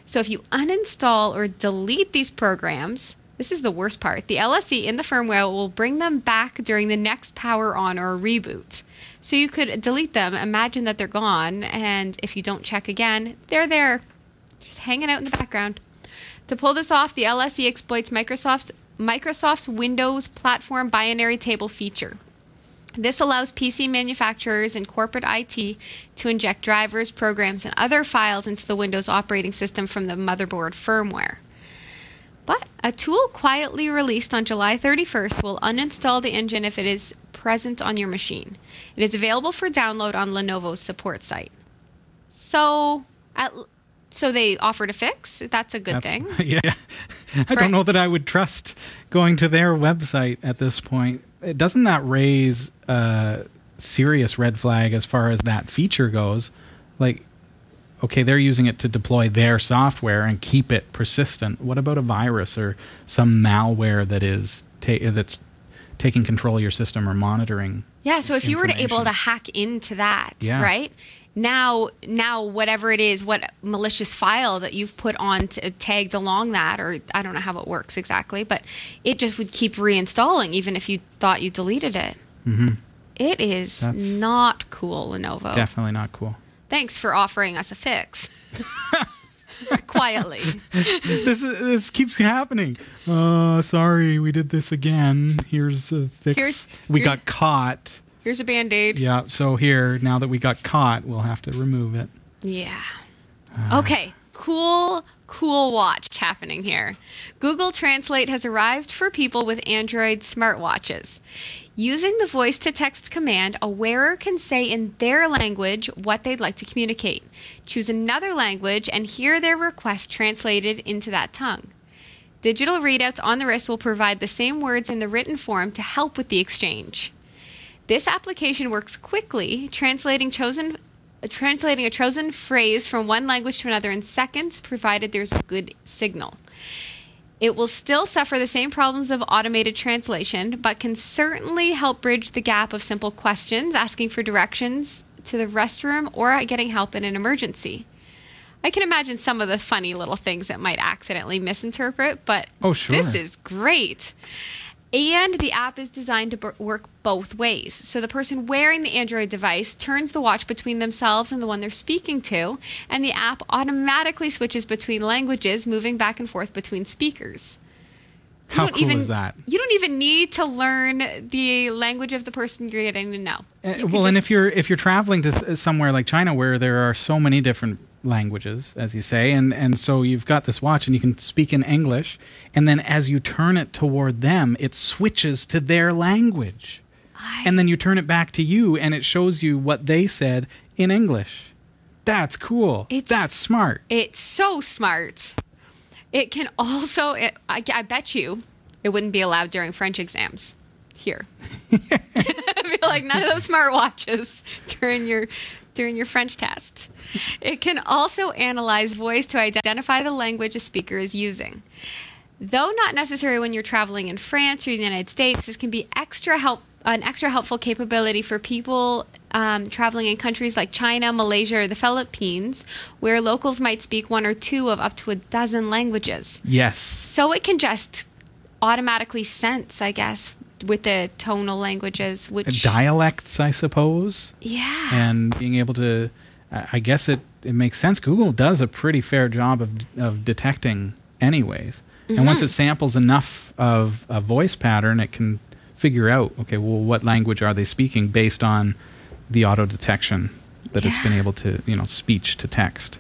So if you uninstall or delete these programs, this is the worst part, the LSE in the firmware will bring them back during the next power on or reboot. So you could delete them, imagine that they're gone, and if you don't check again, they're there, just hanging out in the background. To pull this off, the LSE exploits Microsoft's Windows Platform Binary Table feature. This allows PC manufacturers and corporate IT to inject drivers, programs, and other files into the Windows operating system from the motherboard firmware. But a tool quietly released on July 31st will uninstall the engine if it is present on your machine. It is available for download on Lenovo's support site. So they offered a fix. That's a good thing. Yeah. I don't know that I would trust going to their website at this point. Doesn't that raise a serious red flag as far as that feature goes? Like, okay, they're using it to deploy their software and keep it persistent. What about a virus or some malware that is that's taking control of your system or monitoring? Yeah, so if you were able to hack into that, right? Now, whatever it is, what malicious file that you've put on tagged along that, or I don't know how it works exactly, but it just would keep reinstalling even if you thought you deleted it. Mm-hmm. That's not cool, Lenovo. Definitely not cool. Thanks for offering us a fix. Quietly. This keeps happening. Sorry, we did this again. Here's a fix. We got caught. Here's a Band-Aid. Yeah, so now that we got caught, we'll have to remove it. Yeah. Okay, cool watch happening here. Google Translate has arrived for people with Android smartwatches. Using the voice-to-text command, a wearer can say in their language what they'd like to communicate. Choose another language and hear their request translated into that tongue. Digital readouts on the wrist will provide the same words in the written form to help with the exchange. This application works quickly, translating a chosen phrase from one language to another in seconds, provided there's a good signal. It will still suffer the same problems of automated translation, but can certainly help bridge the gap of simple questions, asking for directions to the restroom, or getting help in an emergency. I can imagine some of the funny little things it might accidentally misinterpret, but This is great. And the app is designed to work both ways. So the person wearing the Android device turns the watch between themselves and the one they're speaking to, and the app automatically switches between languages, moving back and forth between speakers. How cool is that? You don't even need to learn the language of the person you're getting to know. And if you're traveling to somewhere like China where there are so many different languages, as you say, and so you've got this watch and you can speak in English, and then as you turn it toward them, it switches to their language. And then you turn it back to you and it shows you what they said in English. That's cool. That's smart. It's so smart. It can also, I bet you, it wouldn't be allowed during French exams here. I feel like none of those smartwatches during your French tests. It can also analyze voice to identify the language a speaker is using. Though not necessary when you're traveling in France or the United States, this can be an extra helpful capability for people traveling in countries like China, Malaysia, or the Philippines, where locals might speak one or two of up to a dozen languages. Yes. So it can just automatically sense, I guess, with the tonal languages, which dialects, I suppose. Yeah. And being able to, I guess it makes sense. Google does a pretty fair job of detecting anyways. Mm-hmm. And once it samples enough of a voice pattern, it can figure out, okay, well, what language are they speaking based on the auto detection that it's been able to, speech to text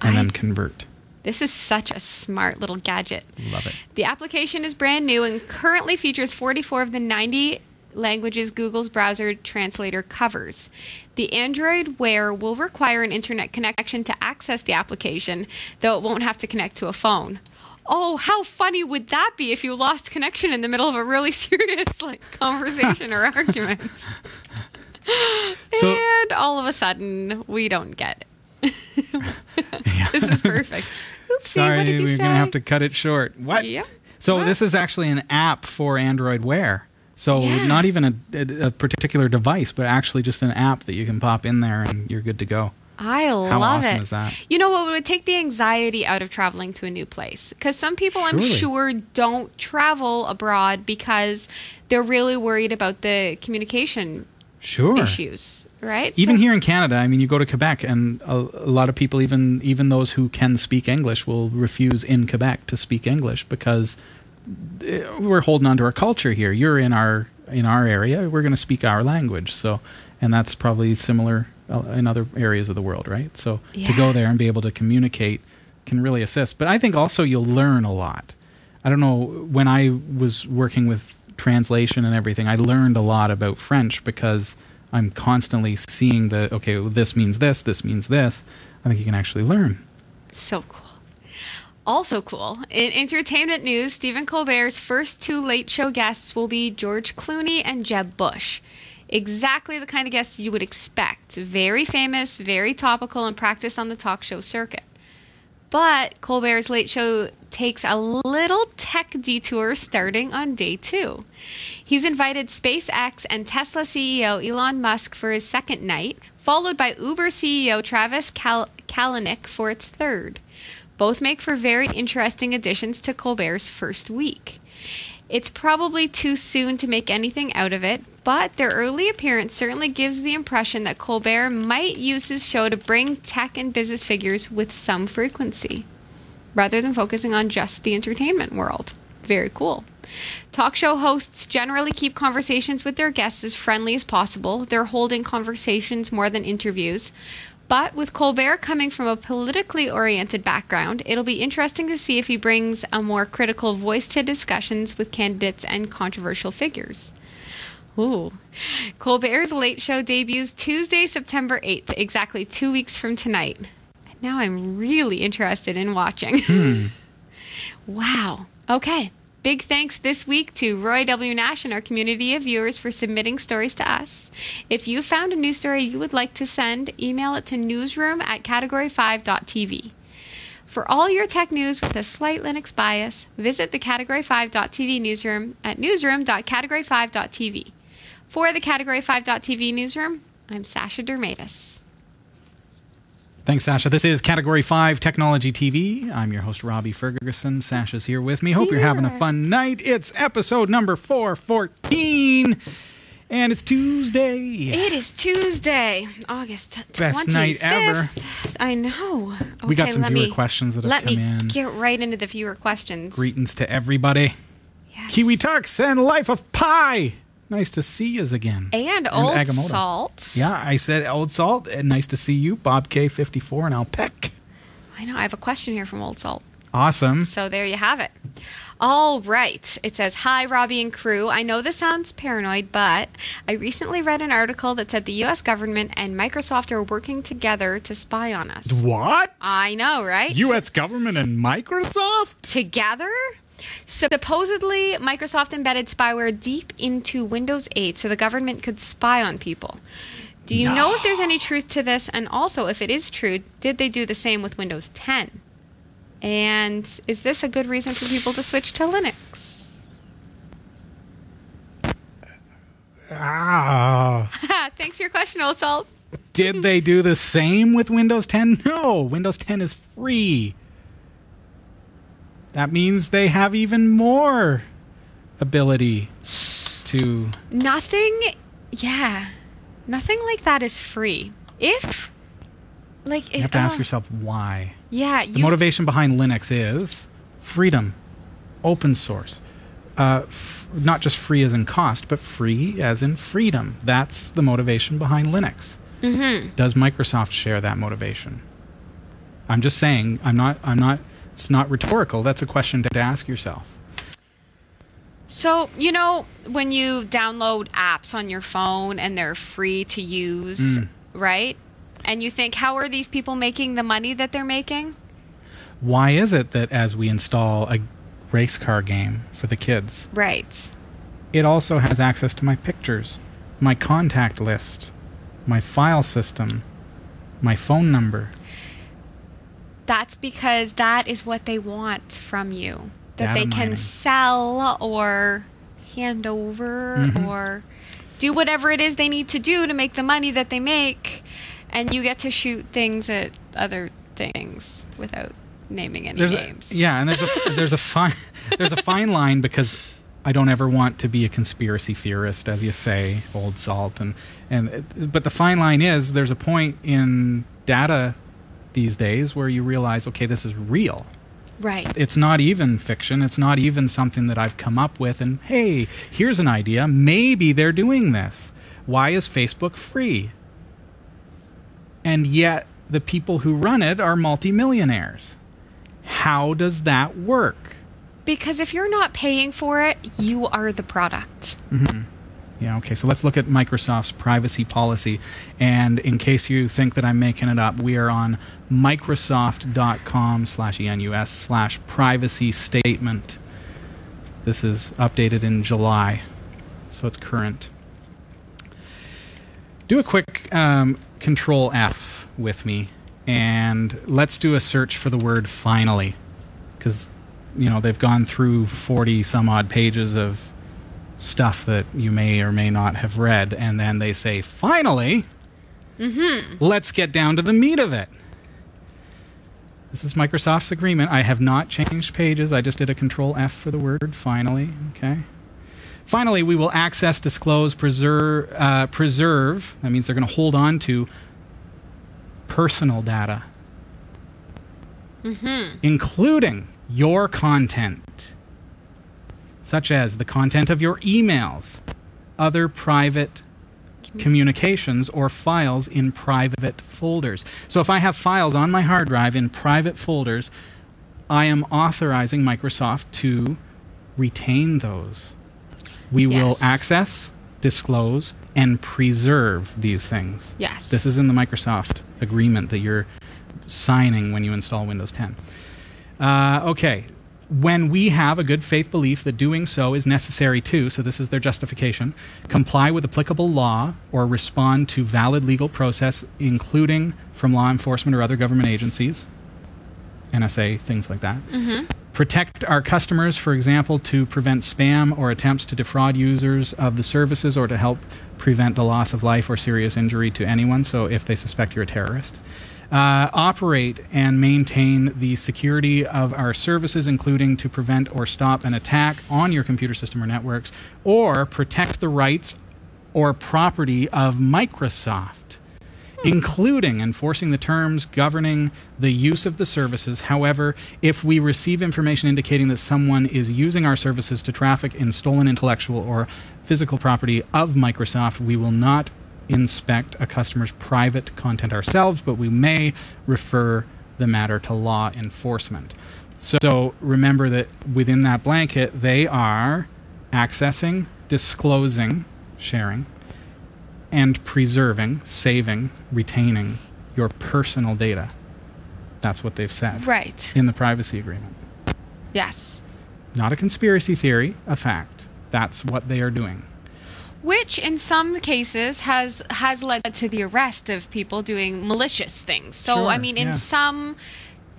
and then convert. This is such a smart little gadget. Love it. The application is brand new and currently features 44 of the 90 languages Google's browser translator covers. The Android Wear will require an internet connection to access the application, though it won't have to connect to a phone. Oh, how funny would that be if you lost connection in the middle of a really serious conversation or argument? And all of a sudden, we don't get it. This is perfect. Oopsie, sorry, what did you we're say? going to have to cut it short. What? Yep. So this is actually an app for Android Wear. So not even a particular device, but actually just an app that you can pop in there and you're good to go. I love it. How awesome is that? You know what would take the anxiety out of traveling to a new place? Because some people, I'm sure, don't travel abroad because they're really worried about the communication issues, right? Even here in Canada, I mean, you go to Quebec and a lot of people, even those who can speak English, will refuse in Quebec to speak English because we're holding on to our culture here. You're in our area, we're going to speak our language. So, and that's probably similar in other areas of the world, right? So to go there and be able to communicate can really assist. But I think also you'll learn a lot. I don't know, when I was working with translation and everything, I learned a lot about French because I'm constantly seeing okay, well, this means this means this. I think you can actually learn. So cool. Also cool, in entertainment news, Stephen Colbert's first 2 Late Show guests will be George Clooney and Jeb Bush. Exactly the kind of guests you would expect. Very famous, very topical, and practiced on the talk show circuit. But Colbert's Late Show takes a little tech detour starting on day 2. He's invited SpaceX and Tesla CEO Elon Musk for his second night, followed by Uber CEO Travis Kalanick for its third. Both make for very interesting additions to Colbert's first week. It's probably too soon to make anything out of it, but their early appearance certainly gives the impression that Colbert might use his show to bring tech and business figures with some frequency, rather than focusing on just the entertainment world. Very cool. Talk show hosts generally keep conversations with their guests as friendly as possible. They're holding conversations more than interviews. But with Colbert coming from a politically oriented background, it'll be interesting to see if he brings a more critical voice to discussions with candidates and controversial figures. Ooh. Colbert's Late Show debuts Tuesday, September 8th, exactly 2 weeks from tonight. Now I'm really interested in watching. Wow. Okay. Big thanks this week to Roy W. Nash and our community of viewers for submitting stories to us. If you found a news story you would like to send, email it to newsroom@category5.tv. For all your tech news with a slight Linux bias, visit the Category5.tv newsroom at newsroom.category5.tv. For the Category5.tv newsroom, I'm Sasha Dermatis. Thanks, Sasha. This is Category 5 Technology TV. I'm your host, Robbie Ferguson. Sasha's here with me. Hope you're having a fun night. It's episode number 414, and it's Tuesday. It is Tuesday, August 25th. Best night ever. I know. Okay, we got some viewer questions that have come in. Let me get right into the viewer questions. Greetings to everybody. Yes. Kiwi Tux and Life of Pi. Nice to see you again. And Old Agamotto. Salt. Yeah, I said Old Salt. Nice to see you. Bob K54 and Alpec. I know. I have a question here from Old Salt. Awesome. So there you have it. All right. It says, "Hi, Robbie and crew. I know this sounds paranoid, but I recently read an article that said the U.S. government and Microsoft are working together to spy on us." What? I know, right? U.S. government and Microsoft? Together? Supposedly, Microsoft embedded spyware deep into Windows 8 so the government could spy on people. Do you know if there's any truth to this? And also, if it is true, did they do the same with Windows 10? And is this a good reason for people to switch to Linux? Thanks for your question, Old Salt. Did they do the same with Windows 10? No, Windows 10 is free. That means they have even more ability to... Nothing like that is free. If, like... You have to ask yourself why. Yeah. The motivation behind Linux is freedom, open source, not just free as in cost, but free as in freedom. That's the motivation behind Linux. Mm-hmm. Does Microsoft share that motivation? I'm just saying, I'm not, it's not rhetorical. That's a question to ask yourself. So, you know, when you download apps on your phone and they're free to use, right? And you think, how are these people making the money that they're making? Why is it that as we install a race car game for the kids, Right. it also has access to my pictures, my contact list, my file system, my phone number? That's because that is what they want from you. That Data they can mining. sell or hand over or do whatever it is they need to do to make the money that they make. And you get to shoot things at other things without naming any names. And there's a fine line, because I don't ever want to be a conspiracy theorist, as you say, old salt, but the fine line is there's a point in data these days where you realize, okay, this is real. Right. It's not even fiction. It's not even something that I've come up with and, hey, here's an idea. Maybe they're doing this. Why is Facebook free? And yet the people who run it are multimillionaires. How does that work? Because if you're not paying for it, you are the product. Mm-hmm. Yeah, okay, so let's look at Microsoft's privacy policy. And in case you think that I'm making it up, we are on microsoft.com/enus/privacy statement. This is updated in July, so it's current. Do a quick Control F with me, and let's do a search for the word finally, because they've gone through 40 some odd pages of stuff that you may or may not have read, and then they say, finally, let's get down to the meat of it. This is Microsoft's agreement. I have not changed pages. I just did a Control F for the word finally. Okay. Finally, we will access, disclose, preserve. That means they're going to hold on to personal data, including your content, such as the content of your emails, other private communications, or files in private folders. So if I have files on my hard drive in private folders, I am authorizing Microsoft to retain those. We will access, disclose, and preserve these things. Yes. This is in the Microsoft agreement that you're signing when you install Windows 10. Okay. When we have a good faith belief that doing so is necessary to, so this is their justification, comply with applicable law or respond to valid legal process, including from law enforcement or other government agencies, NSA, things like that. Protect our customers, for example, to prevent spam or attempts to defraud users of the services, or to help prevent the loss of life or serious injury to anyone, so if they suspect you're a terrorist. Operate and maintain the security of our services, including to prevent or stop an attack on your computer system or networks, or protect the rights or property of Microsoft, including enforcing the terms governing the use of the services. However, if we receive information indicating that someone is using our services to traffic in stolen intellectual or physical property of Microsoft, we will not inspect a customer's private content ourselves, but we may refer the matter to law enforcement. So remember that within that blanket, they are accessing, disclosing, sharing, and preserving, saving, retaining your personal data. That's what they've said. Right. In the privacy agreement. Yes. Not a conspiracy theory, a fact. That's what they are doing. Which, in some cases, has led to the arrest of people doing malicious things. So, Sure, I mean, in yeah.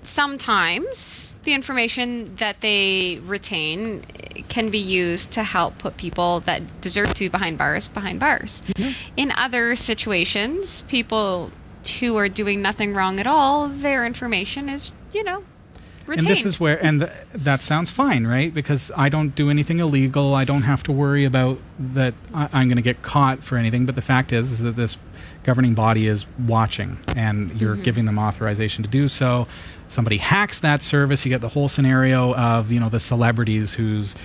sometimes the information that they retain can be used to help put people that deserve to be behind bars. In other situations, people who are doing nothing wrong at all, their information is, retained. And this is where, that sounds fine, right? Because I don't do anything illegal. I don't have to worry about that I'm going to get caught for anything. But the fact is that this governing body is watching, and you're giving them authorization to do so. Somebody hacks that service, you get the whole scenario of, the celebrities whose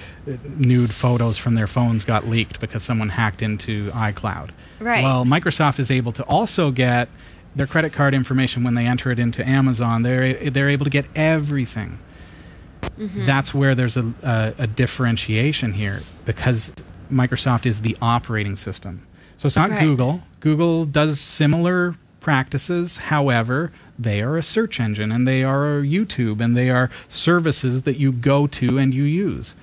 nude photos from their phones got leaked because someone hacked into iCloud. Right. Well, Microsoft is able to also get their credit card information when they enter it into Amazon. They're able to get everything. That's where there's a differentiation here, because Microsoft is the operating system. So it's not Google. Google does similar practices. However, they are a search engine, and they are YouTube, and they are services that you go to and you use.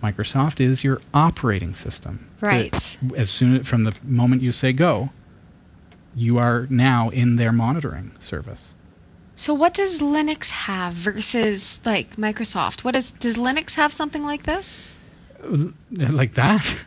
Microsoft is your operating system. Right. From the moment you say go, you are now in their monitoring service. So what does Linux have versus like Microsoft? Does Linux have something like this? Like that?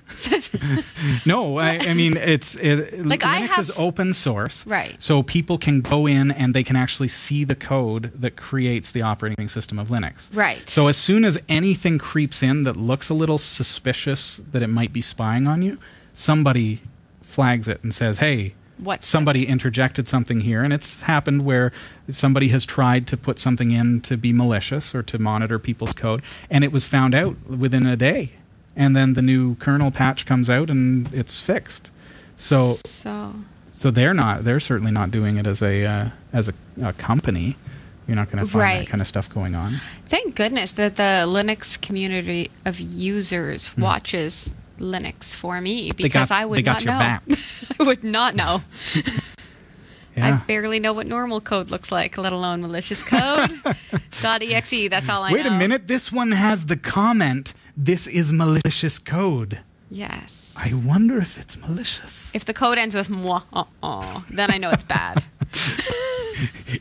No, I mean Linux is open source, right? So people can go in and they can actually see the code that creates the operating system of Linux, right? So as soon as anything creeps in that looks a little suspicious, that it might be spying on you, somebody flags it and says, "Hey, somebody interjected something here." And it's happened where somebody has tried to put something in to be malicious or to monitor people's code, and it was found out within a day. And then the new kernel patch comes out and it's fixed. So they're certainly not doing it as a company. You're not going to find that kind of stuff going on. Thank goodness that the Linux community of users watches Linux for me, because I would not know. I would not know. I barely know what normal code looks like, let alone malicious code. .exe, that's all I know. Wait a minute, this one has the comment, "This is malicious code." Yes. I wonder if it's malicious. If the code ends with moi, then I know it's bad.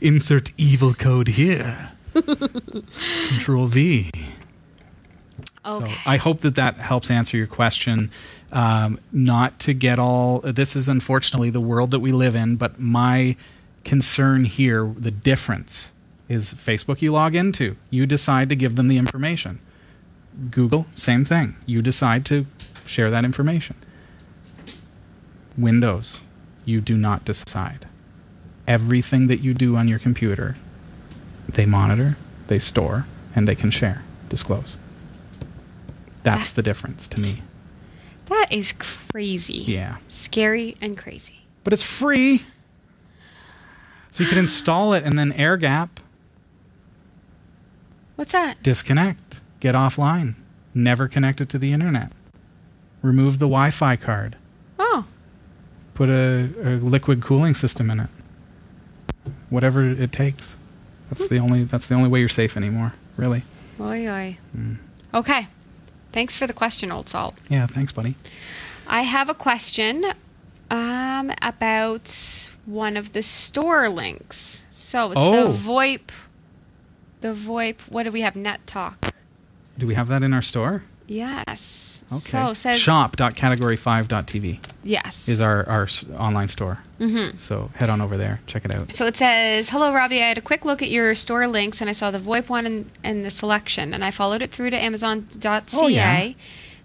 Insert evil code here. Control V. Okay. So I hope that helps answer your question. Not to get all... This is unfortunately the world that we live in, but my concern here, the difference, is Facebook you log into. You decide to give them the information. Google, same thing. You decide to share that information. Windows, you do not decide. Everything that you do on your computer, they monitor, they store, and they can share, disclose. That's the difference to me. That is crazy. Yeah. Scary and crazy. But it's free. So you can install it and then air gap. What's that? Disconnect. Get offline. Never connect it to the internet. Remove the Wi-Fi card. Oh. Put a liquid cooling system in it. Whatever it takes. That's the only way you're safe anymore, really. Oy, oy. Okay. Thanks for the question, Old Salt. Yeah, thanks, buddy. I have a question about one of the store links. So it's the VoIP. The VoIP. What do we have? Net Talk. Do we have that in our store? Yes. Okay. So it says shop.category5.tv. Yes. Is our online store. So head on over there. Check it out. So it says, "Hello, Robbie. I had a quick look at your store links, and I saw the VoIP one and the selection, and I followed it through to Amazon.ca. Oh, yeah.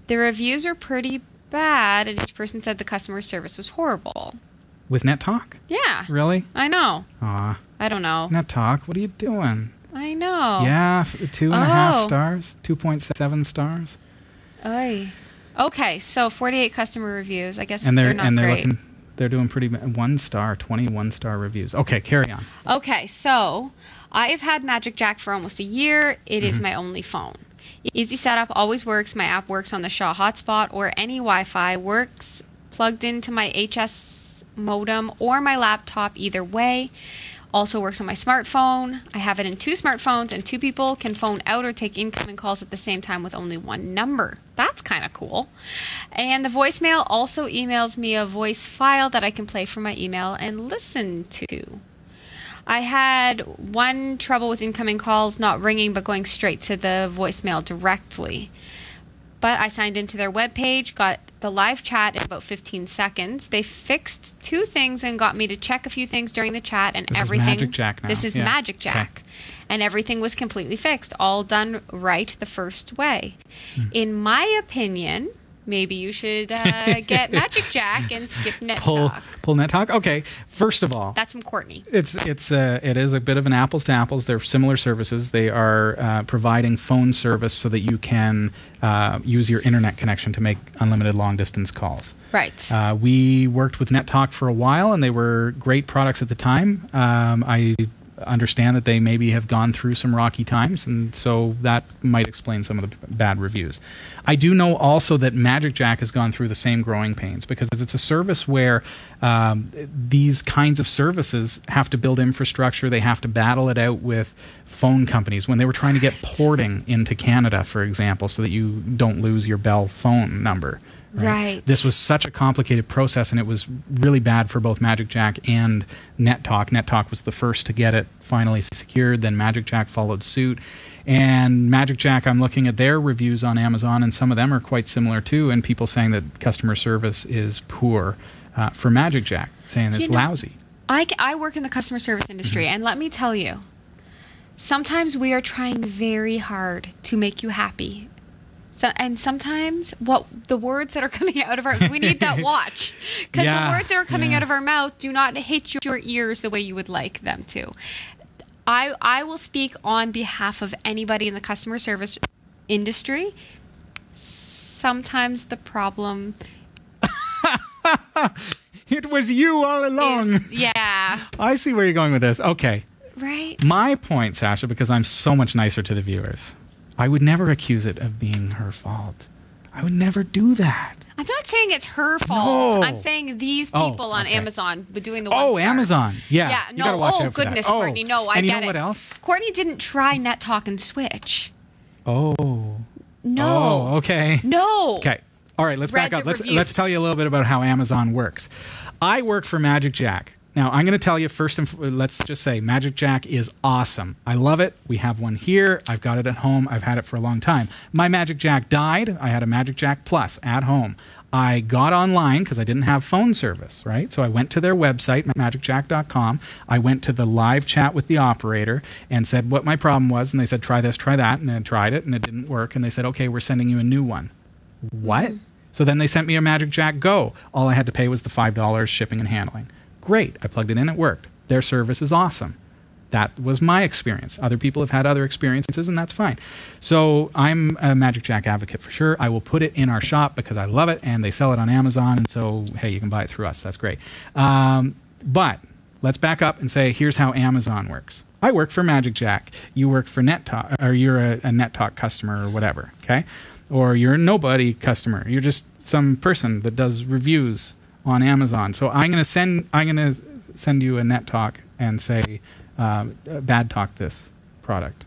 The reviews are pretty bad, and each person said the customer service was horrible." With NetTalk? Yeah. Really? I know. Aw. I don't know. NetTalk, what are you doing? I know. Yeah, 2.5 stars, 2.7 stars. Oy. Okay, so 48 customer reviews. I guess they're not great. They're doing pretty 1 star, 21 star reviews. Okay, carry on. Okay, so I've had Magic Jack for almost a year. It is my only phone. Easy setup, always works. My app works on the Shaw hotspot or any Wi-Fi. Works plugged into my HS modem or my laptop, either way. Also works on my smartphone. I have it in 2 smartphones, and 2 people can phone out or take incoming calls at the same time with only 1 number. That's kind of cool. And the voicemail also emails me a voice file that I can play from my email and listen to. I had one trouble with incoming calls not ringing but going straight to the voicemail directly. But I signed into their webpage, got the live chat in about 15 seconds. They fixed 2 things and got me to check a few things during the chat, and This everything. is Magic Jack now. This is Yeah. Magic Jack. Okay. And everything was completely fixed, all done right the first way. In my opinion, maybe you should get Magic Jack and skip Net Talk. Pull Net Talk. Okay. First of all, That's from Courtney. it is a bit of an apples to apples. They're similar services. They are providing phone service so that you can use your internet connection to make unlimited long distance calls. Right. We worked with Net Talk for a while, and they were great products at the time. I understand that they maybe have gone through some rocky times, and so that might explain some of the bad reviews. I do know also that Magic Jack has gone through the same growing pains, because it's a service where these kinds of services have to build infrastructure. They have to battle it out with phone companies. When they were trying to get porting into Canada, for example, so that you don't lose your Bell phone number. Right. This was such a complicated process, and it was really bad for both Magic Jack and Net Talk. Net Talk was the first to get it finally secured, then Magic Jack followed suit. And Magic Jack, I'm looking at their reviews on Amazon, and some of them are quite similar too, and people saying that customer service is poor for Magic Jack, saying it's lousy. I work in the customer service industry, and let me tell you, sometimes we are trying very hard to make you happy. So, and sometimes the words that are coming out of we need that watch. Because the words that are coming out of our mouth do not hit your ears the way you would like them to. I will speak on behalf of anybody in the customer service industry. Sometimes the problem... It was you all along. Yeah. I see where you're going with this. Okay. Right. My point, Sasha, because I'm so much nicer to the viewers, I would never accuse it of being her fault. I would never do that. I'm not saying it's her fault. No. I'm saying these people on Amazon doing the 1 Oh, stars. Amazon. Yeah. Yeah. You No. gotta watch out for Goodness, that. Courtney. No, I and get you know it. what else? Courtney didn't try Net Talk and Switch. Oh. No. Oh, okay. No. Okay. All right, let's Read back up. the Let's reviews. tell you a little bit about how Amazon works. I work for Magic Jack. Now, I'm going to tell you first, let's just say Magic Jack is awesome. I love it. We have one here. I've got it at home. I've had it for a long time. My Magic Jack died. I had a Magic Jack Plus at home. I got online because I didn't have phone service, right? So I went to their website, magicjack.com. I went to the live chat with the operator and said what my problem was. And they said, try this, try that. And I tried it and it didn't work. And they said, okay, we're sending you a new one. What? So then they sent me a Magic Jack Go. All I had to pay was the $5 shipping and handling. Great. I plugged it in. It worked. Their service is awesome. That was my experience. Other people have had other experiences, and that's fine. So I'm a Magic Jack advocate for sure. I will put it in our shop because I love it, and they sell it on Amazon, and so, hey, you can buy it through us. That's great. But let's back up and say, here's how Amazon works. I work for Magic Jack. You work for Net Talk, or you're a Net Talk customer or whatever, okay? Or you're a nobody customer. You're just some person that does reviews on Amazon. So I'm going to send you a Net Talk and say, bad talk this product.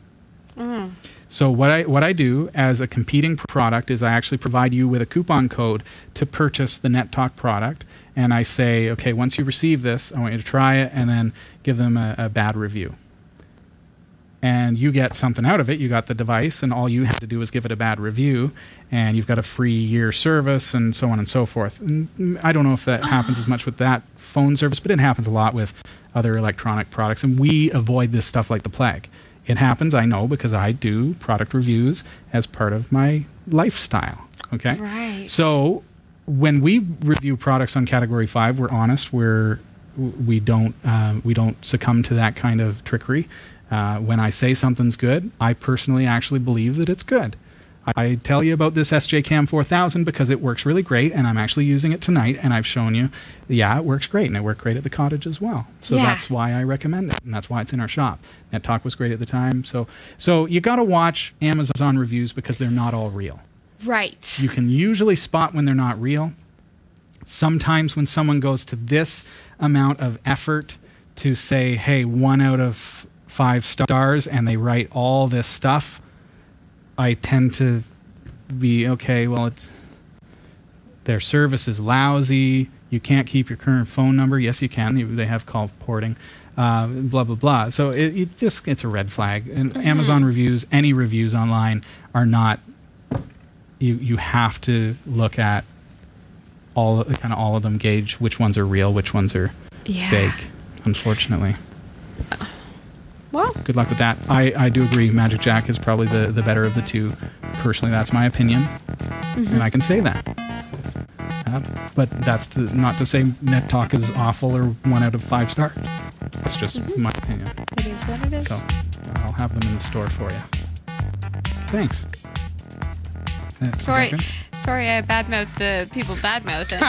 So what I do as a competing product is I actually provide you with a coupon code to purchase the Net Talk product, and I say, okay, once you receive this, I want you to try it and then give them a bad review. And you get something out of it. You got the device, and all you have to do is give it a bad review, and you've got a free year service, and so on and so forth. And I don't know if that happens as much with that phone service, but it happens a lot with other electronic products, and we avoid this stuff like the plague. It happens, I know, because I do product reviews as part of my lifestyle. Okay? Right. So when we review products on Category 5, we're honest. We don't succumb to that kind of trickery. When I say something's good, I personally actually believe that it's good. I tell you about this SJ Cam 4000 because it works really great, and I'm actually using it tonight, and I've shown you, yeah, it works great, and it worked great at the cottage as well. So that's why I recommend it, and that's why it's in our shop. Net Talk was great at the time. So you got to watch Amazon reviews because they're not all real. Right. You can usually spot when they're not real. Sometimes when someone goes to this amount of effort to say, hey, 1 out of 5 stars, and they write all this stuff, I tend to be, okay, well, their service is lousy. You can't keep your current phone number. Yes, you can. They have call porting, blah, blah, blah. So it's a red flag. And Amazon reviews, any reviews online are not, you have to look at all of them gauge which ones are real, which ones are fake, unfortunately. Well, good luck with that. I do agree Magic Jack is probably the better of the two. Personally, that's my opinion, and I can say that. But that's not to say NetTalk is awful or 1 out of 5 stars. It's just my opinion. It is what it is. So I'll have them in the store for you. Thanks. Sorry, I badmouthed the people badmouthing.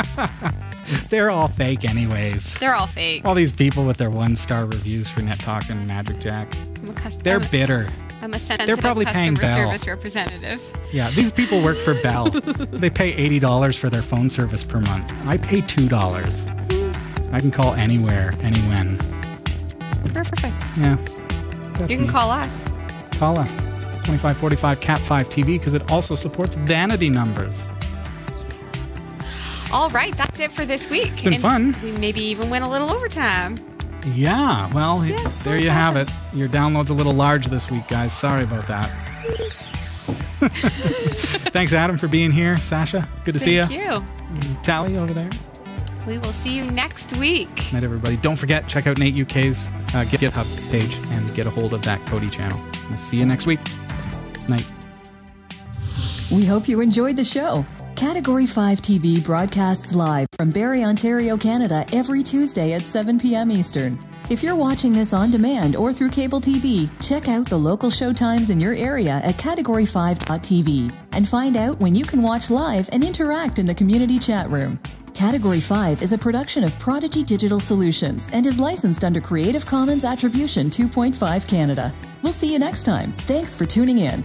They're all fake anyways. They're all fake. All these people with their 1-star reviews for NetTalk and Magic Jack. They're bitter. I'm a sensitive They're probably paying customer Bell. service representative. Yeah, these people work for Bell. They pay $80 for their phone service per month. I pay $2. I can call anywhere, anywhen. Perfect. Yeah. You can call us. Call us. 2545 Cat5 TV because it also supports vanity numbers. All right, that's it for this week. It's been fun. We maybe even went a little overtime. Yeah, well, there you have it. Your download's a little large this week, guys. Sorry about that. Thanks, Adam, for being here. Sasha, good to see you. Thank you. Tally over there. We will see you next week. Night, everybody. Don't forget, check out Nate UK's GitHub page and get a hold of that Cody channel. We'll see you next week. Night. We hope you enjoyed the show. Category 5 TV broadcasts live from Barrie, Ontario, Canada every Tuesday at 7 p.m. Eastern. If you're watching this on demand or through cable TV, check out the local show times in your area at category5.tv and find out when you can watch live and interact in the community chat room. Category 5 is a production of Prodigy Digital Solutions and is licensed under Creative Commons Attribution 2.5 Canada. We'll see you next time. Thanks for tuning in.